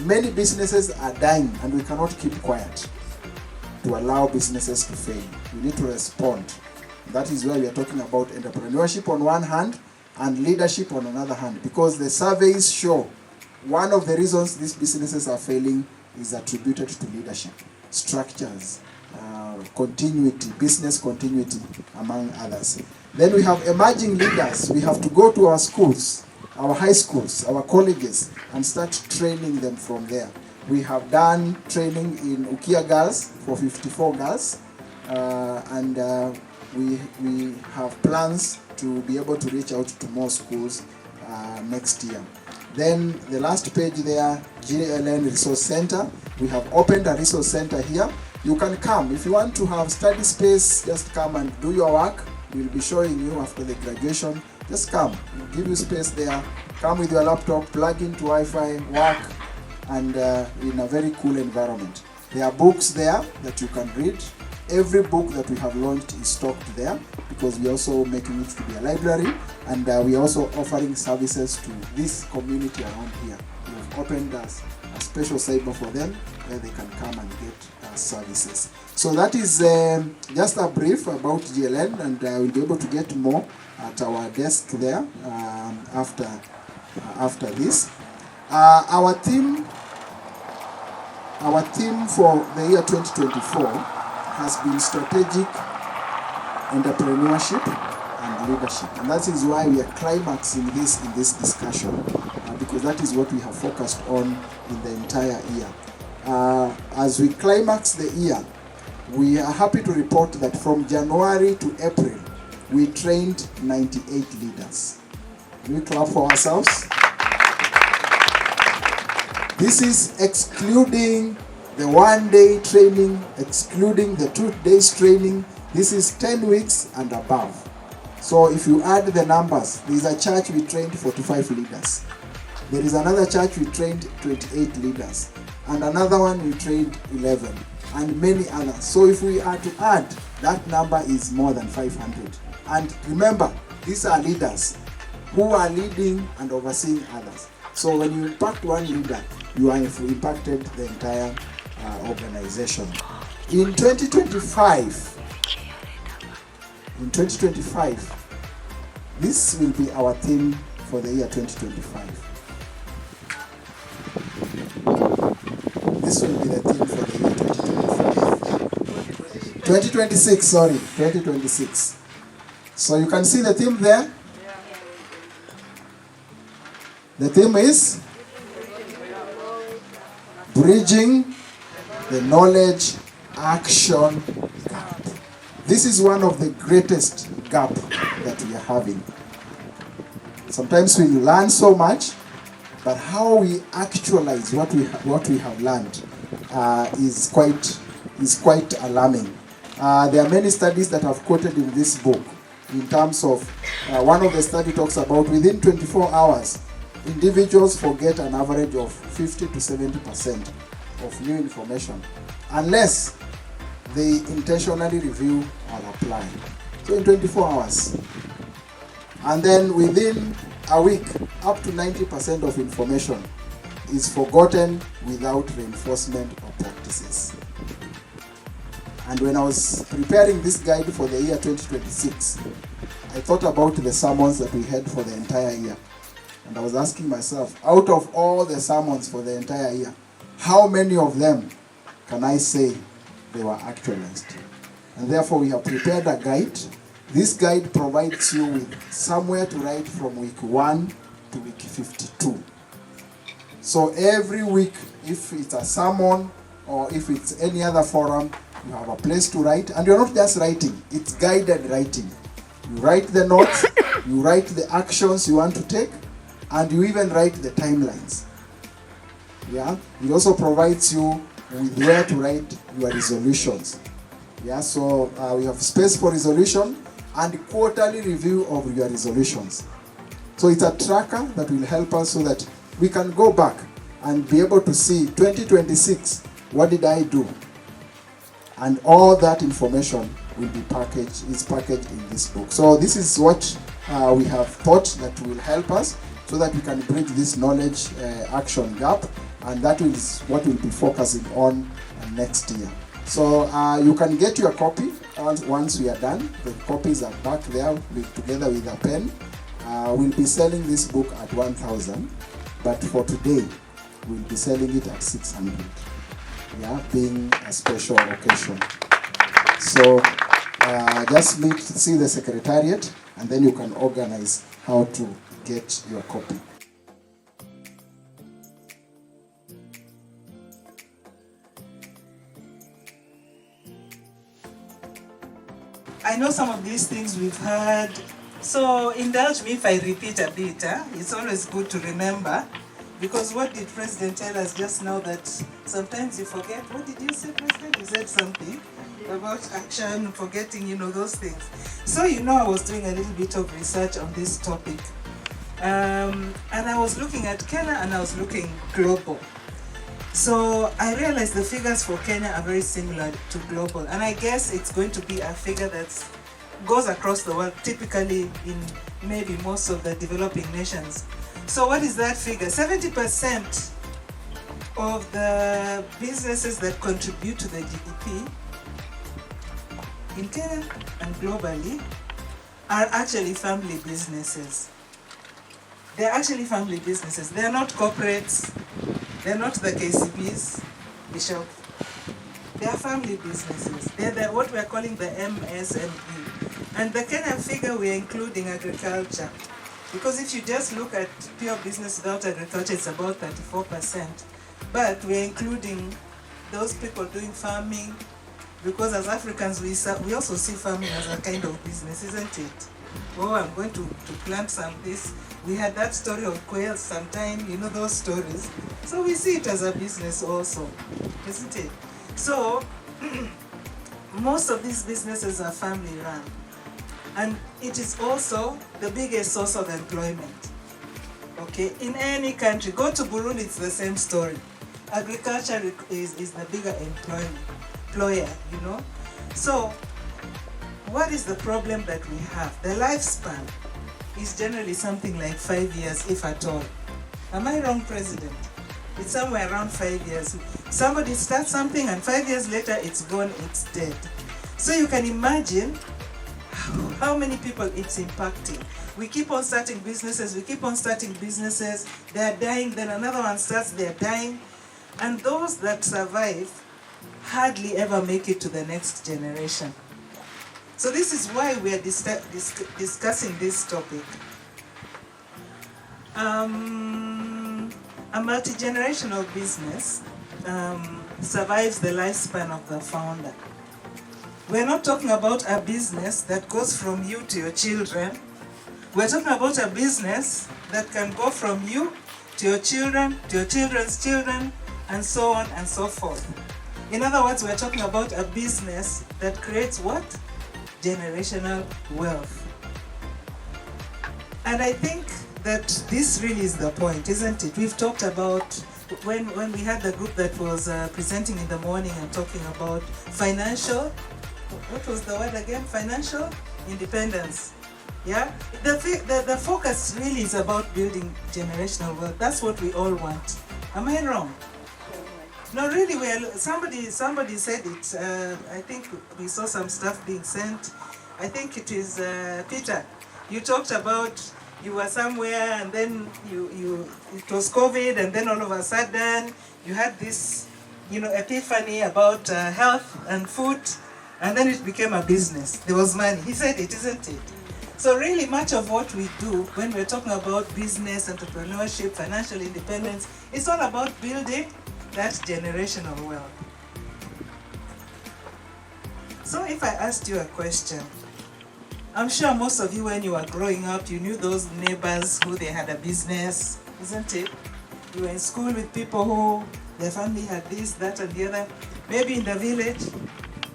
Many businesses are dying, and we cannot keep quiet to allow businesses to fail. We need to respond. That is where we are talking about entrepreneurship on one hand and leadership on another hand, because the surveys show one of the reasons these businesses are failing is attributed to leadership, structures, continuity, business continuity, among others. Then we have emerging leaders. We have to go to our schools, our high schools, our colleges, and start training them from there. We have done training in Ukia Girls for 54 girls, and we have plans to be able to reach out to more schools next year. Then the last page there, GLN Resource Center. We have opened a resource center here. You can come. If you want to have study space, just come and do your work. We'll be showing you after the graduation. Just come. We'll give you space there. Come with your laptop, plug into Wi-Fi, work, and in a very cool environment. There are books there that you can read. Every book that we have launched is stocked there, because we're also making it to be a library, and we're also offering services to this community around here. We have opened a special cyber for them where they can come and get services. So that is just a brief about GLN, and we'll be able to get more at our desk there after this. Our theme for the year 2024 has been strategic entrepreneurship and leadership, and that is why we are climaxing this in this discussion, because that is what we have focused on in the entire year. As we climax the year, we are happy to report that from January to April, we trained 98 leaders. Can we clap for ourselves? This is excluding the one-day training, excluding the 2 days training. This is 10 weeks and above. So if you add the numbers, there is a church we trained 45 leaders. There is another church we trained 28 leaders. And another one we trained 11. And many others. So if we are to add, that number is more than 500. And remember, these are leaders who are leading and overseeing others. So when you impact one leader, you have impacted the entire organization. In 2025, this will be our theme for the year 2025. This will be the theme for the year 2025. 2026, sorry, 2026. So you can see the theme there. The theme is bridging the knowledge action gap. This is one of the greatest gap that we are having. Sometimes we learn so much, but how we actualize what we have learned is quite alarming. There are many studies that I've quoted in this book in terms of one of the study talks about within 24 hours, individuals forget an average of 50 to 70% of new information unless they intentionally review or apply. So in 24 hours. And then within a week, up to 90% of information is forgotten without reinforcement or practices. And when I was preparing this guide for the year 2026, I thought about the sermons that we had for the entire year. And I was asking myself, out of all the sermons for the entire year, how many of them can I say they were actualized? And therefore we have prepared a guide. This guide provides you with somewhere to write from week 1 to week 52. So every week, if it's a sermon or if it's any other forum, you have a place to write. And you're not just writing, it's guided writing. You write the notes, you write the actions you want to take, and you even write the timelines. Yeah, it also provides you with where to write your resolutions. Yeah, so we have space for resolution and quarterly review of your resolutions. So it's a tracker that will help us so that we can go back and be able to see 2026, what did I do? And all that information will be packaged in this book. So this is what we have thought that will help us so that we can bridge this knowledge action gap, and that is what we'll be focusing on next year. So you can get your copy once we are done. The copies are back there together with a pen. We'll be selling this book at 1,000, but for today, we'll be selling it at 600. Yeah, being a special occasion. So just see the secretariat, and then you can organize how to get your copy. I know some of these things we've heard, so indulge me if I repeat a bit. It's always good to remember, because what did President tell us just now that sometimes you forget? What did you say, President? You said something about action, forgetting, those things. So, I was doing a little bit of research on this topic. And I was looking at Kenya and I was looking global. So I realized the figures for Kenya are very similar to global, and I guess it's going to be a figure that goes across the world, typically in maybe most of the developing nations. So what is that figure? 70% of the businesses that contribute to the GDP in Kenya and globally are actually family businesses. They're actually family businesses. They're not corporates. They're not the KCBs, Bishop. They are family businesses. They're what we're calling the MSME. And the Kenya figure, we're including agriculture. Because if you just look at pure business without agriculture, it's about 34%. But we're including those people doing farming, because as Africans, we also see farming as a kind of business, isn't it? Oh, I'm going to plant some this. We had that story of quails sometime, those stories. So we see it as a business also, isn't it? So most of these businesses are family run. And it is also the biggest source of employment. Okay, in any country, go to Burundi, it's the same story. Agriculture is the bigger employer, you know. So, what is the problem that we have? The lifespan is generally something like 5 years, if at all. Am I wrong, President? It's somewhere around 5 years. Somebody starts something and 5 years later it's gone, it's dead. So you can imagine how many people it's impacting. We keep on starting businesses, they're dying, then another one starts, they're dying. And those that survive hardly ever make it to the next generation. So this is why we are discussing this topic. A multi-generational business survives the lifespan of the founder. We're not talking about a business that goes from you to your children. We're talking about a business that can go from you to your children, to your children's children, and so on and so forth. In other words, we're talking about a business that creates what? Generational wealth. And I think that this really is the point, isn't it? We've talked about, when we had the group that was presenting in the morning and talking about financial, what was the word again? Financial independence. Yeah? The focus really is about building generational wealth. That's what we all want. Am I wrong? No, really, somebody said it. I think we saw some stuff being sent. I think it is Peter. You talked about you were somewhere and then it was COVID, and then all of a sudden you had this, epiphany about health and food, and then it became a business. There was money. He said it, isn't it? So really much of what we do when we're talking about business, entrepreneurship, financial independence, it's all about building that generational wealth. So if I asked you a question, I'm sure most of you, when you were growing up, you knew those neighbors who they had a business, isn't it? You were in school with people who their family had this, that, and the other. Maybe in the village.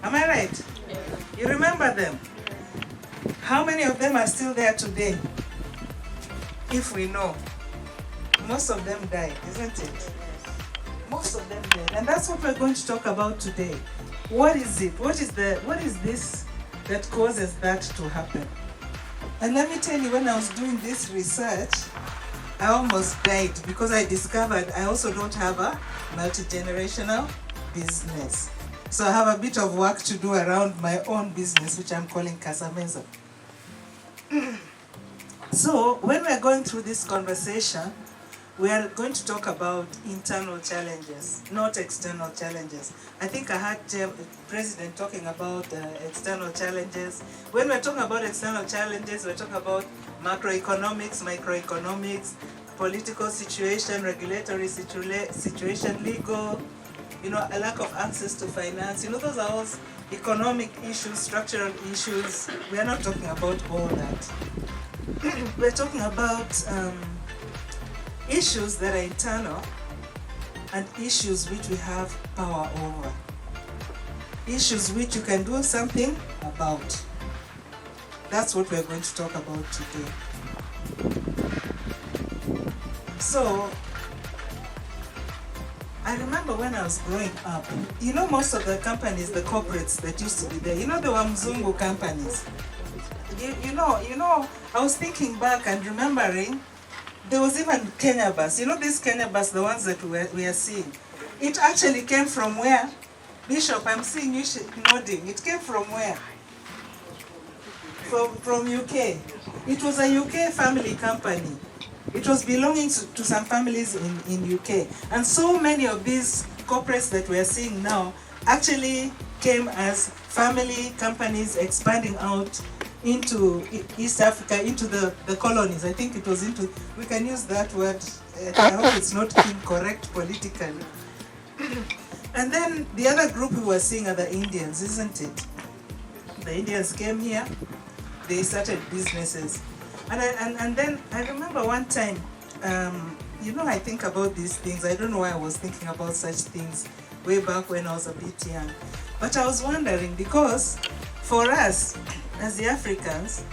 Am I right? Yeah. You remember them? How many of them are still there today? If we know. Most of them died, isn't it? Most of them died. And that's what we're going to talk about today. What is it? What is this that causes that to happen? And let me tell you, when I was doing this research, I almost died because I discovered I also don't have a multi-generational business. So I have a bit of work to do around my own business, which I'm calling Casameza. So when we're going through this conversation, we are going to talk about internal challenges, not external challenges. I think I heard the President talking about external challenges. When we're talking about external challenges, we're talking about macroeconomics, microeconomics, political situation, regulatory situation, legal, a lack of access to finance. Those are all economic issues, structural issues. We are not talking about all that. We're talking about issues that are internal and issues which we have power over. Issues which you can do something about. That's what we're going to talk about today. So, I remember when I was growing up, most of the companies, the corporates that used to be there, the Wamzungu companies. I was thinking back and remembering, there was even Kenya Bus. These Kenya Bus, the ones that we are seeing. It actually came from where? Bishop, I'm seeing you nodding. It came from where? From UK. It was a UK family company. It was belonging to some families in UK. And so many of these corporates that we are seeing now actually came as family companies expanding out into East Africa, into the colonies. I think it was into, we can use that word, I hope it's not incorrect politically. And then the other group we were seeing are the Indians, isn't it? The Indians came here, they started businesses. And then I remember one time, I think about these things. I don't know why I was thinking about such things way back when I was a bit young. But I was wondering, because for us, as the Africans,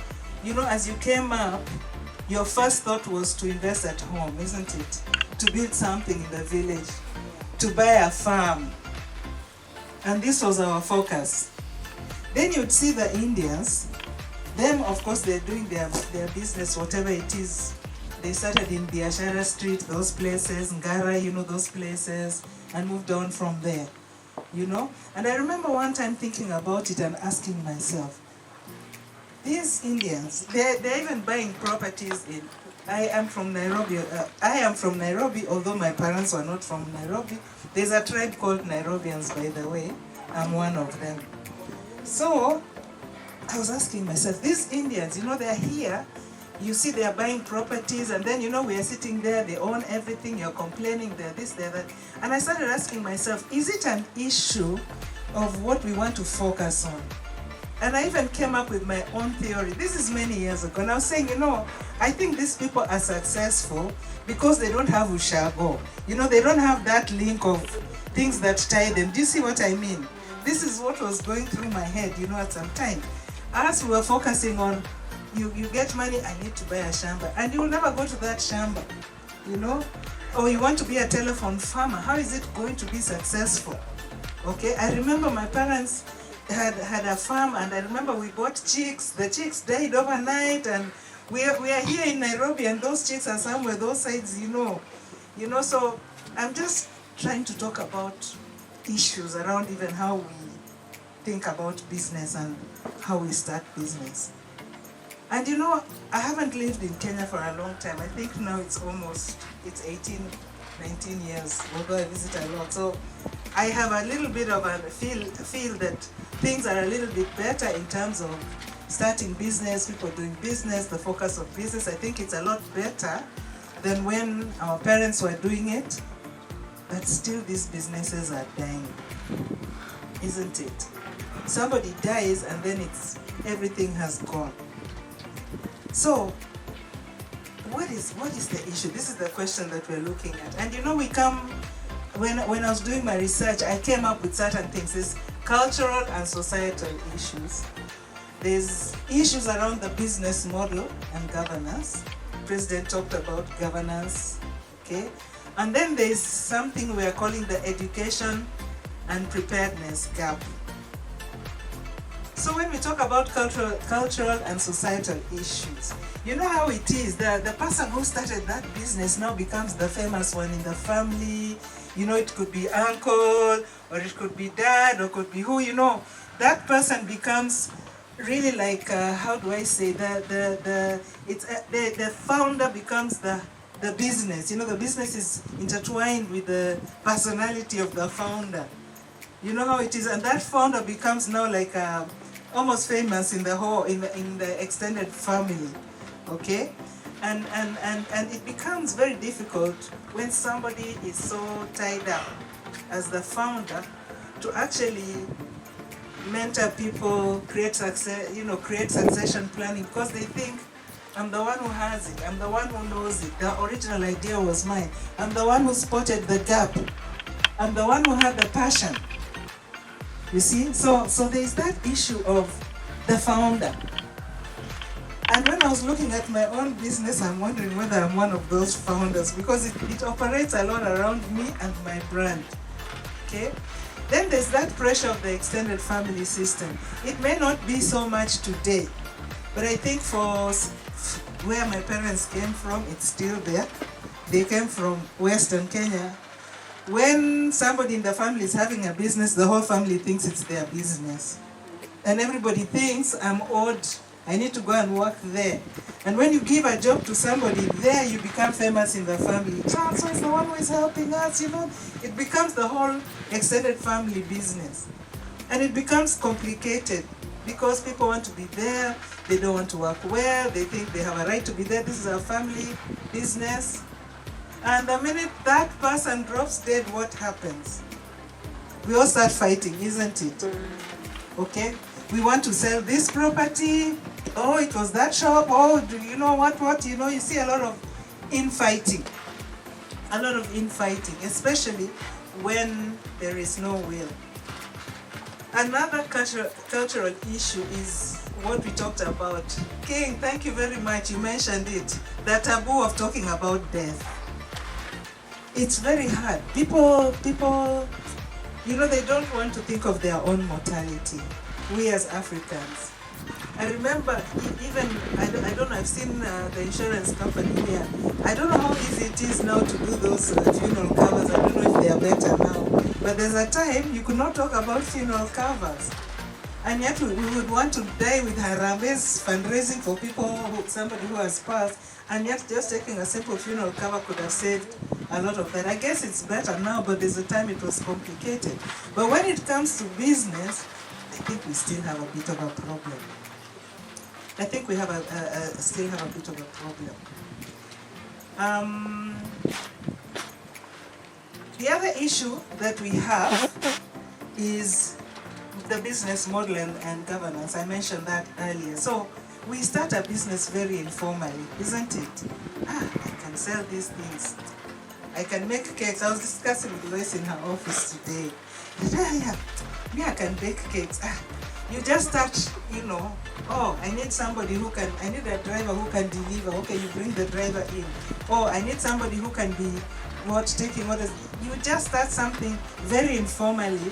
you know, as you came up, your first thought was to invest at home, isn't it? To build something in the village, to buy a farm. And this was our focus. Then you'd see the Indians, them of course they're doing their business, whatever it is. They started in Biashara Street, those places, Ngara, you know, those places, and moved on from there, you know. And I remember one time thinking about it and asking myself, these Indians, they're even buying properties in, I am from Nairobi, although my parents were not from Nairobi. There's a tribe called Nairobians, by the way. I'm one of them. So, I was asking myself, these Indians, you know, they're here, you see they're buying properties, and then, you know, we are sitting there, they own everything, you're complaining, they're this, they're that. And I started asking myself, is it an issue of what we want to focus on? And I even came up with my own theory. This is many years ago. And I was saying, you know, I think these people are successful because they don't have ushago. You know, they don't have that link of things that tie them. Do you see what I mean? This is what was going through my head, you know, at some time. As we were focusing on, you get money, I need to buy a shamba. And you will never go to that shamba, you know? Or you want to be a telephone farmer. How is it going to be successful? Okay, I remember my parents had a farm, and I remember we bought chicks. The chicks died overnight, and we are here in Nairobi, and those chicks are somewhere, those sides, you know. You know, so I'm just trying to talk about issues around even how we think about business and how we start business. And you know, I haven't lived in Kenya for a long time. I think now it's 18, 19 years, although I visit a lot. So I have a little bit of a feel that things are a little bit better in terms of starting business, people doing business, the focus of business. I think it's a lot better than when our parents were doing it, but still these businesses are dying, isn't it? Somebody dies and then everything has gone. So, what is the issue? This is the question that we're looking at. And you know, when I was doing my research, I came up with certain things. There's cultural and societal issues. There's issues around the business model and governance. The President talked about governance, okay? And then there's something we are calling the education and preparedness gap. So when we talk about cultural and societal issues, you know how it is, the person who started that business now becomes the famous one in the family. You know, it could be uncle, or it could be dad, or could be who, you know. That person becomes really like, how do I say, the founder becomes the business. You know, the business is intertwined with the personality of the founder. You know how it is, and that founder becomes now like almost famous in the whole, in the extended family, okay? And it becomes very difficult when somebody is so tied up as the founder to actually mentor people, create success, you know, create succession planning, because they think, I'm the one who has it, I'm the one who knows it, the original idea was mine, I'm the one who spotted the gap, I'm the one who had the passion. You see, so there is that issue of the founder. And when I was looking at my own business, I'm wondering whether I'm one of those founders, because it operates a lot around me and my brand, okay? Then there's that pressure of the extended family system. It may not be so much today, but I think for where my parents came from, it's still there. They came from Western Kenya. When somebody in the family is having a business, the whole family thinks it's their business. And everybody thinks, I'm odd, I need to go and work there. And when you give a job to somebody there, you become famous in the family. So is the one who is helping us, you know. It becomes the whole extended family business. And it becomes complicated because people want to be there, they don't want to work where, they think they have a right to be there. This is a family business. And the minute that person drops dead, what happens? We all start fighting, isn't it? Okay? We want to sell this property. Oh, it was that shop. Oh, do you know what? You know, you see a lot of infighting. A lot of infighting, especially when there is no will. Another cultural issue is what we talked about. King, thank you very much. You mentioned it. The taboo of talking about death. It's very hard. People, they don't want to think of their own mortality. We as Africans. I remember even, I don't know, I've seen the insurance company here. I don't know how easy it is now to do those funeral covers. I don't know if they are better now. But there's a time you could not talk about funeral covers. And yet we would want to die with Harambes fundraising for people, somebody who has passed. And yet just taking a simple funeral cover could have saved a lot of that. I guess it's better now, but there's a time it was complicated. But when it comes to business, I think we still have a bit of a problem. I think we have still have a bit of a problem. The other issue that we have is the business model and governance. I mentioned that earlier. So we start a business very informally, isn't it? I can sell these things. I can make cakes. I was discussing with Lois in her office today. Me, I can bake cakes. You just start, I need somebody who can, I need a driver who can deliver. Okay, you bring the driver in. Oh, I need somebody who can be, taking orders. You just start something very informally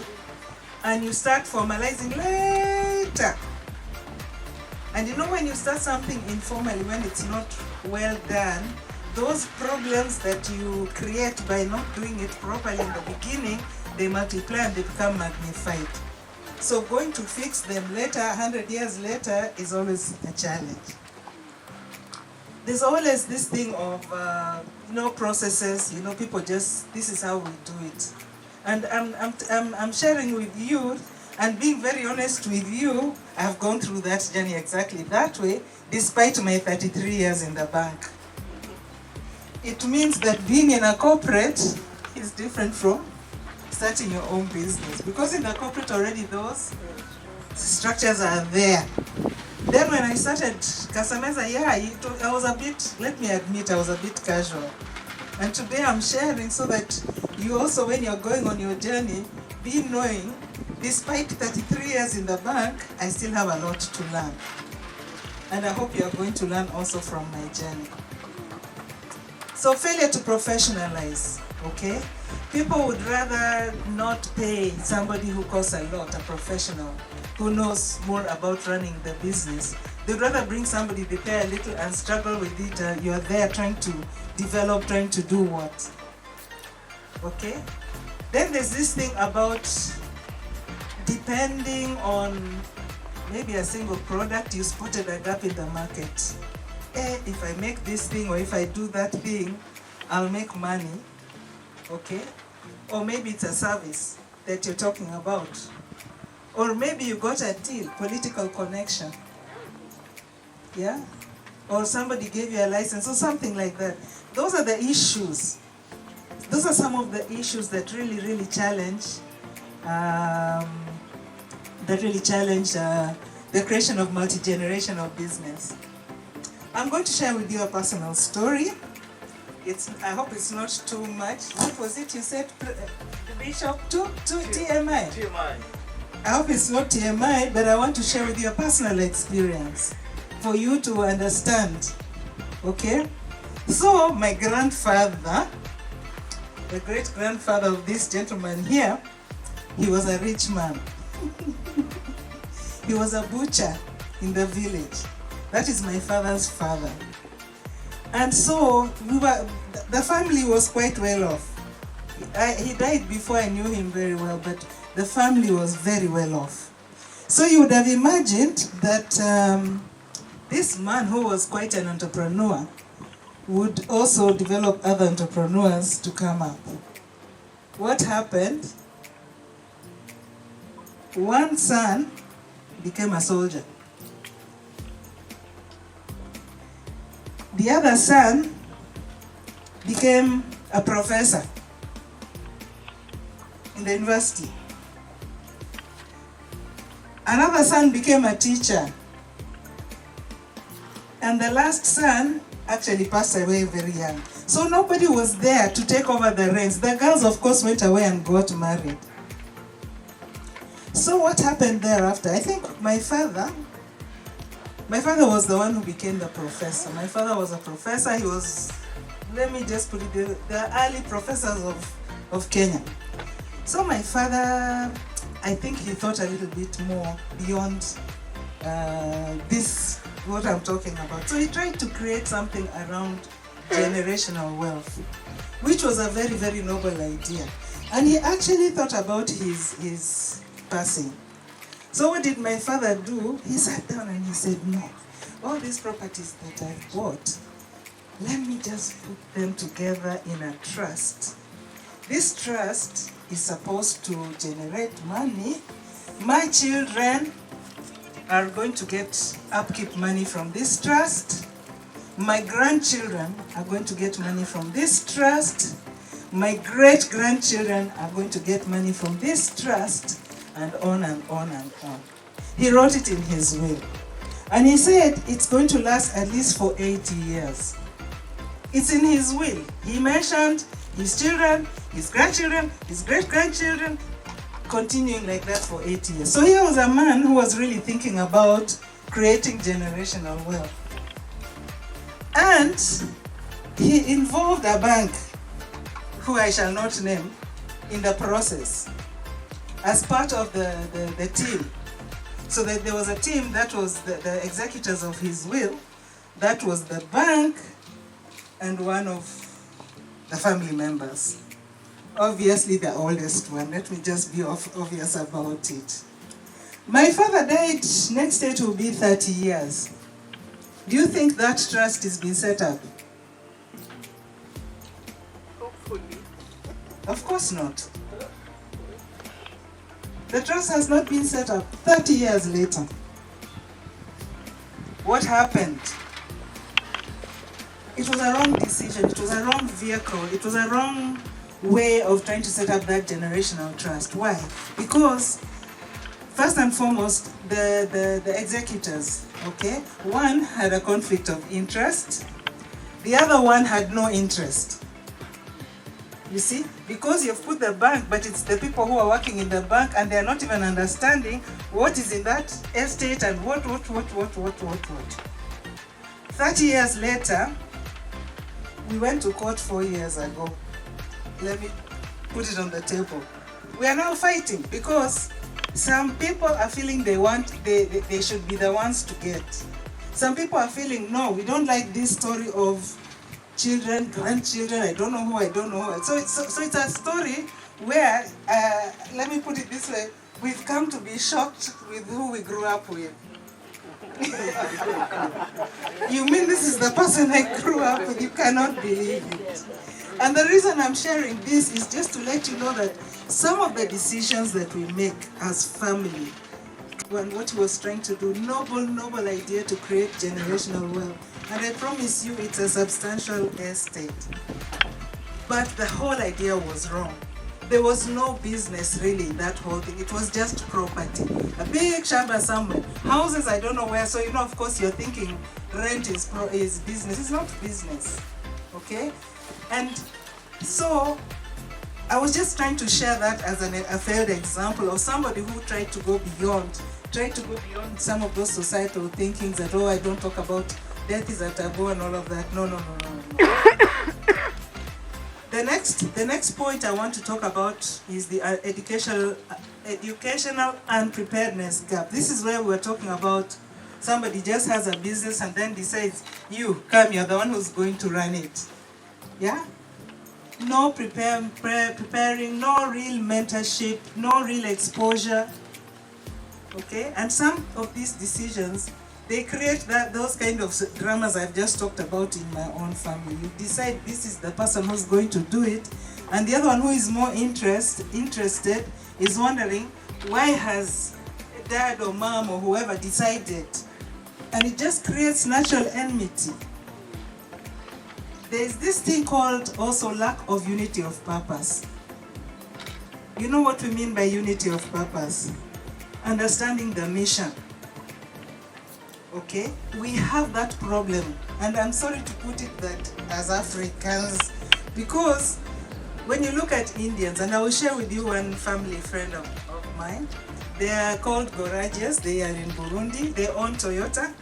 and you start formalizing later. And when you start something informally, when it's not well done, those problems that you create by not doing it properly in the beginning, they multiply and they become magnified. So going to fix them later, 100 years later, is always a challenge. There's always this thing of, processes, people just, this is how we do it. And I'm sharing with you and being very honest with you, I've gone through that journey exactly that way, despite my 33 years in the bank. It means that being in a corporate is different from starting your own business. Because in the corporate already those structures are there. Then when I started Casameza, I was a bit, let me admit, I was a bit casual. And today I'm sharing so that you also, when you're going on your journey, be knowing, despite 33 years in the bank, I still have a lot to learn. And I hope you are going to learn also from my journey. So failure to professionalize, okay? People would rather not pay somebody who costs a lot, a professional, who knows more about running the business. They'd rather bring somebody, they pay a little and struggle with it. You're there trying to develop, trying to do what? Okay? Then there's this thing about depending on maybe a single product, you spotted a gap in the market. If I make this thing or if I do that thing, I'll make money. Okay? Or maybe it's a service that you're talking about. Or maybe you got a deal, political connection. Yeah? Or somebody gave you a license or something like that. Those are the issues. Those are some of the issues that really, really challenge the creation of multi-generational business. I'm going to share with you a personal story. I hope it's not too much. What was it you said, Bishop? Too TMI? TMI. I hope it's not TMI, but I want to share with you a personal experience for you to understand. Okay? So, my grandfather, the great-grandfather of this gentleman here, he was a rich man. He was a butcher in the village. That is my father's father. And so, the family was quite well off. He died before I knew him very well, but the family was very well off. So you would have imagined that this man who was quite an entrepreneur would also develop other entrepreneurs to come up. What happened? One son became a soldier. The other son became a professor in the university. Another son became a teacher. And the last son actually passed away very young. So nobody was there to take over the reins. The girls, of course, went away and got married. So what happened thereafter? I think my father My father was the one who became the professor. My father was a professor. He was, let me just put it, the early professors of Kenya. So my father, I think he thought a little bit more beyond this, what I'm talking about. So he tried to create something around generational wealth, which was a very, very noble idea. And he actually thought about his passing. So what did my father do? He sat down and he said, no, all these properties that I've bought, let me just put them together in a trust. This trust is supposed to generate money. My children are going to get upkeep money from this trust. My grandchildren are going to get money from this trust. My great-grandchildren are going to get money from this trust, and on and on and on. He wrote it in his will. And he said it's going to last at least for 80 years. It's in his will. He mentioned his children, his grandchildren, his great-grandchildren, continuing like that for 80 years. So here was a man who was really thinking about creating generational wealth. And he involved a bank, who I shall not name, in the process, as part of the team. So that there was a team that was the executors of his will, that was the bank, and one of the family members. Obviously the oldest one, let me just be obvious about it. My father died, next year it will be 30 years. Do you think that trust is being set up? Hopefully. Of course not. The trust has not been set up 30 years later. What happened? It was a wrong decision, it was a wrong vehicle, it was a wrong way of trying to set up that generational trust. Why? Because, first and foremost, the executors, okay? One had a conflict of interest, the other one had no interest. You see, because you've put the bank, but it's the people who are working in the bank and they're not even understanding what is in that estate and what. 30 years later, we went to court 4 years ago. Let me put it on the table. We are now fighting because some people are feeling they should be the ones to get. Some people are feeling, no, we don't like this story of children, grandchildren, I don't know who. So it's a story where, let me put it this way, we've come to be shocked with who we grew up with. You mean this is the person I grew up with? You cannot believe it. And the reason I'm sharing this is just to let you know that some of the decisions that we make as family, and what he was trying to do, noble idea to create generational wealth. And I promise you it's a substantial estate. But the whole idea was wrong. There was no business really in that whole thing. It was just property. A big shamba somewhere. Houses I don't know where. So you know, of course you're thinking rent is business. It's not business. Okay? And so I was just trying to share that as a failed example of somebody who tried to go beyond some of those societal thinkings that, oh, I don't talk about death is a taboo and all of that. No. The next point I want to talk about is the educational unpreparedness gap. This is where we're talking about somebody just has a business and then decides, you, come, you're the one who's going to run it. Yeah? No preparing, no real mentorship, no real exposure. Okay? And some of these decisions, they create those kind of dramas I've just talked about in my own family. You decide this is the person who's going to do it, and the other one who is more interested is wondering, why has dad or mom or whoever decided? And it just creates natural enmity. There's this thing called also lack of unity of purpose. You know what we mean by unity of purpose? Understanding the mission. Okay? We have that problem. And I'm sorry to put it that as Africans, because when you look at Indians, and I will share with you one family friend of mine, they are called Gorajes, they are in Burundi, they own Toyota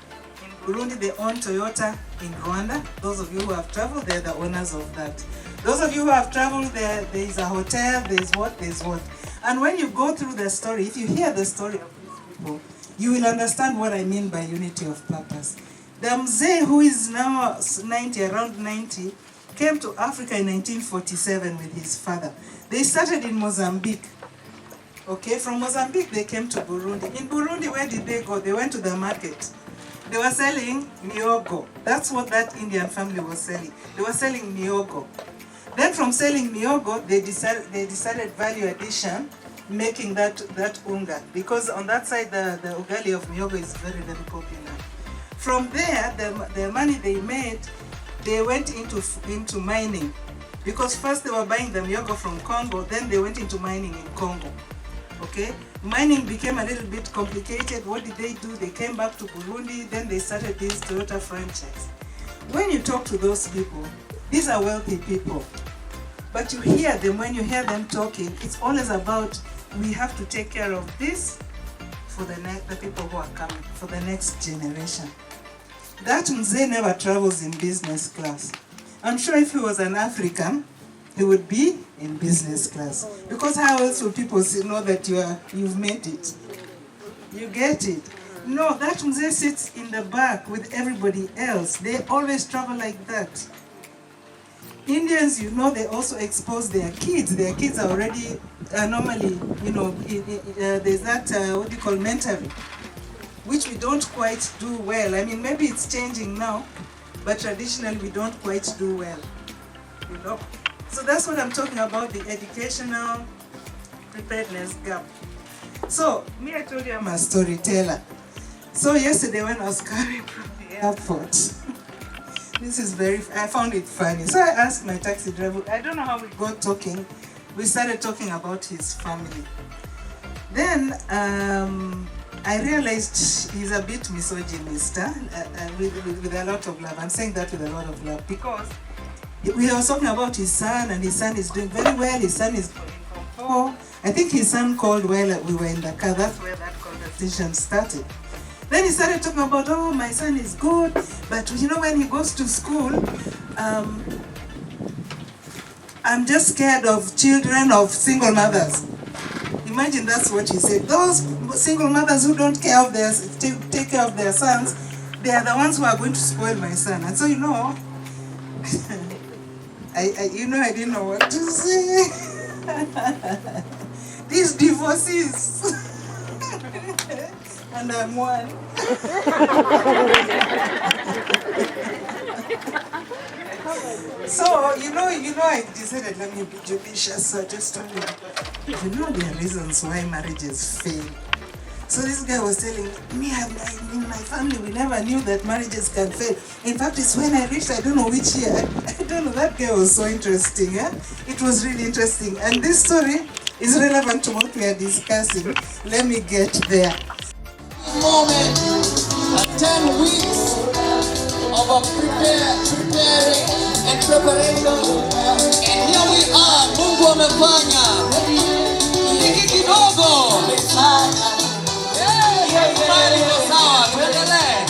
Burundi, they own Toyota in Rwanda. Those of you who have traveled, they're the owners of that. Those of you who have traveled, there is a hotel, there's what. And when you go through the story, if you hear the story of these people, you will understand what I mean by unity of purpose. The Mzee, who is now 90, around 90, came to Africa in 1947 with his father. They started in Mozambique. Okay, from Mozambique they came to Burundi. In Burundi, where did they go? They went to the market. They were selling miogo. That's what that Indian family was selling. They were selling miogo. Then from selling miogo, they decided value addition, making that unga. Because on that side, the ugali of miogo is very, very popular. From there, the money they made, they went into mining. Because first they were buying the miogo from Congo, then they went into mining in Congo. Okay? Mining became a little bit complicated. What did they do? They came back to Burundi, then they started this Toyota franchise. When you talk to those people, these are wealthy people. But you hear them, when you hear them talking, it's always about, we have to take care of this for the people who are coming, for the next generation. That Mzee never travels in business class. I'm sure if he was an African, he would be in business class. Because how else will people know that you've made it? You get it? No, that Mzee sits in the back with everybody else. They always travel like that. Indians, you know, they also expose their kids. Their kids are already normally, you know, there's that, what do you call, mentoring, which we don't quite do well. I mean, maybe it's changing now, but traditionally we don't quite do well, you know. So that's what I'm talking about, the educational preparedness gap. So, me, I told you I'm a storyteller. So yesterday when I was coming from the airport, this is I found it funny. So I asked my taxi driver, I don't know how we got talking. We started talking about his family. Then I realized he's a bit misogynist, with a lot of love. I'm saying that with a lot of love because we were talking about his son, and his son is doing very well. His son is going from 4. I think his son called while we were in the car. That's where that conversation started. Then he started talking about, oh, my son is good, but you know, when he goes to school, I'm just scared of children of single mothers. Imagine that's what he said. Those single mothers who don't care of take care of their sons, they are the ones who are going to spoil my son. And so, you know, I didn't know what to say. These divorcees. And I'm one. So, you know, I decided, let me be judicious. So I just told him, you know, there are reasons why marriages fail. So this guy was telling me, in my family, we never knew that marriages can fail. In fact, it's when I reached, I don't know which year, I don't know, that guy was so interesting. It was really interesting. And this story is relevant to what we are discussing. Let me get there. Moment, 10 weeks of preparing and preparation, and here we are. Mungu amefanya hiki kidogo. Amefanya sawa, tuendelee.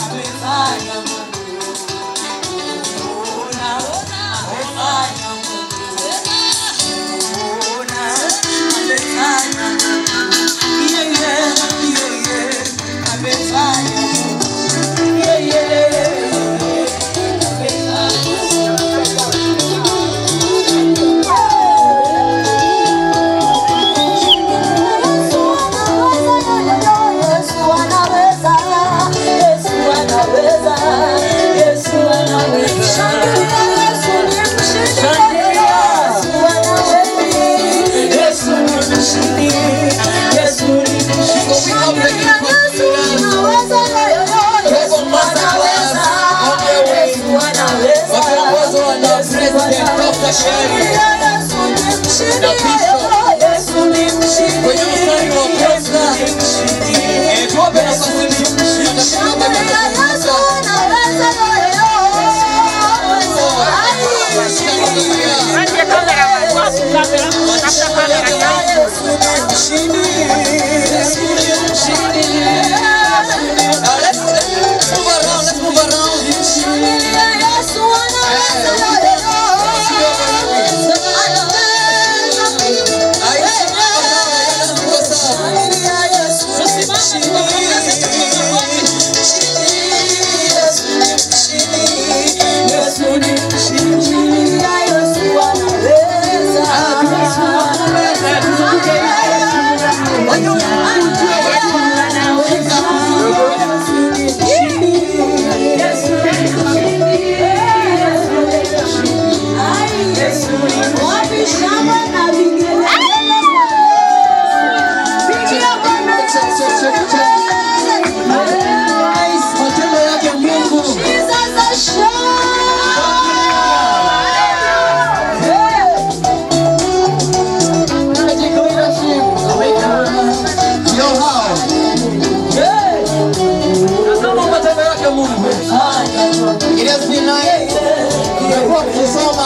Let's move around.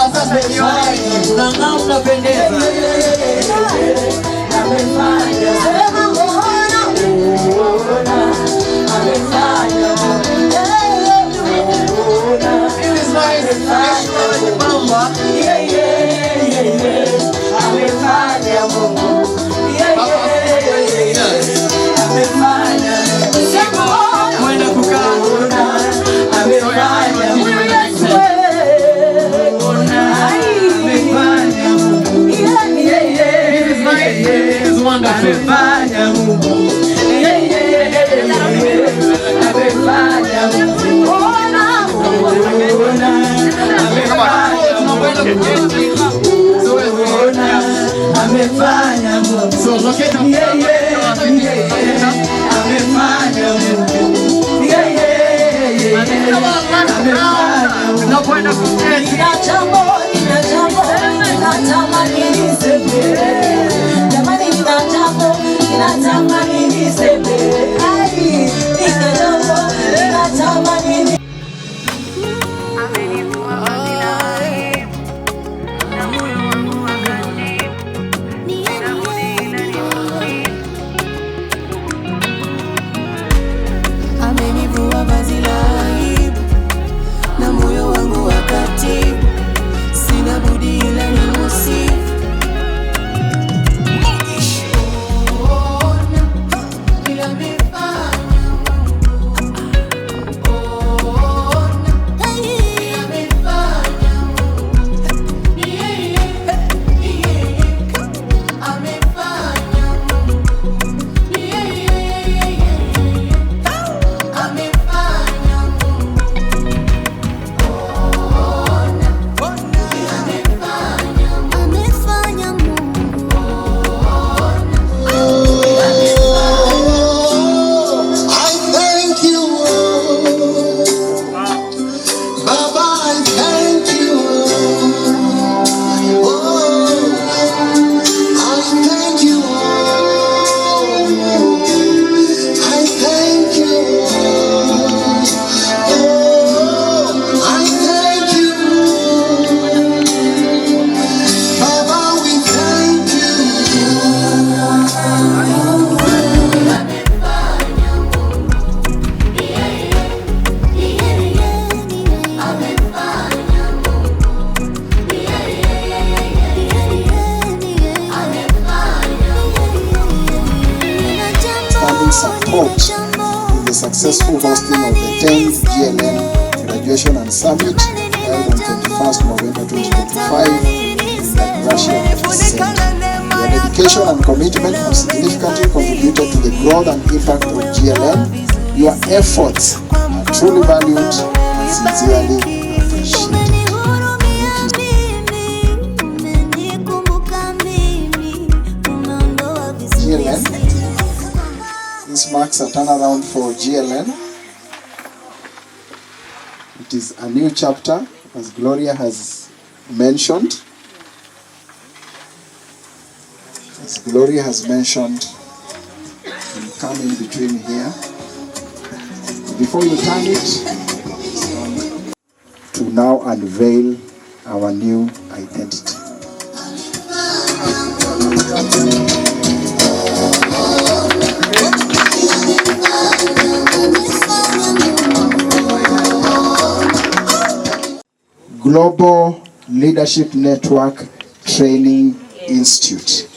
Baba sasa jioni unang'aa unapendeza. Amefanya sema Bwana, amefanya amefanya Mungu. Amefanya mwenda kukaa amefanya amefanya Mungu. Amefanya Mungu. So look at him. Amefanya Mungu. Tunakwenda kuketi. Nina jambo natamani niseme. Jamani nina jambo natamani niseme. Nina jambo natamani niseme. Amenivua vazi la aibu na moyo wangu wakati sina budi ila nimusifu. Support in the successful hosting of the 10th GLN Graduation and Summit held on 21st November 2025 in the Graduation Center. Your dedication and commitment have significantly contributed to the growth and impact of GLN. Your efforts are truly valued and sincerely appreciated. GLN. This marks a turnaround for GLN. It is a new chapter, as Gloria has mentioned. As Gloria has mentioned, you come in between here. Before you turn it, to now unveil our new identity. Global Leadership Network Training Institute.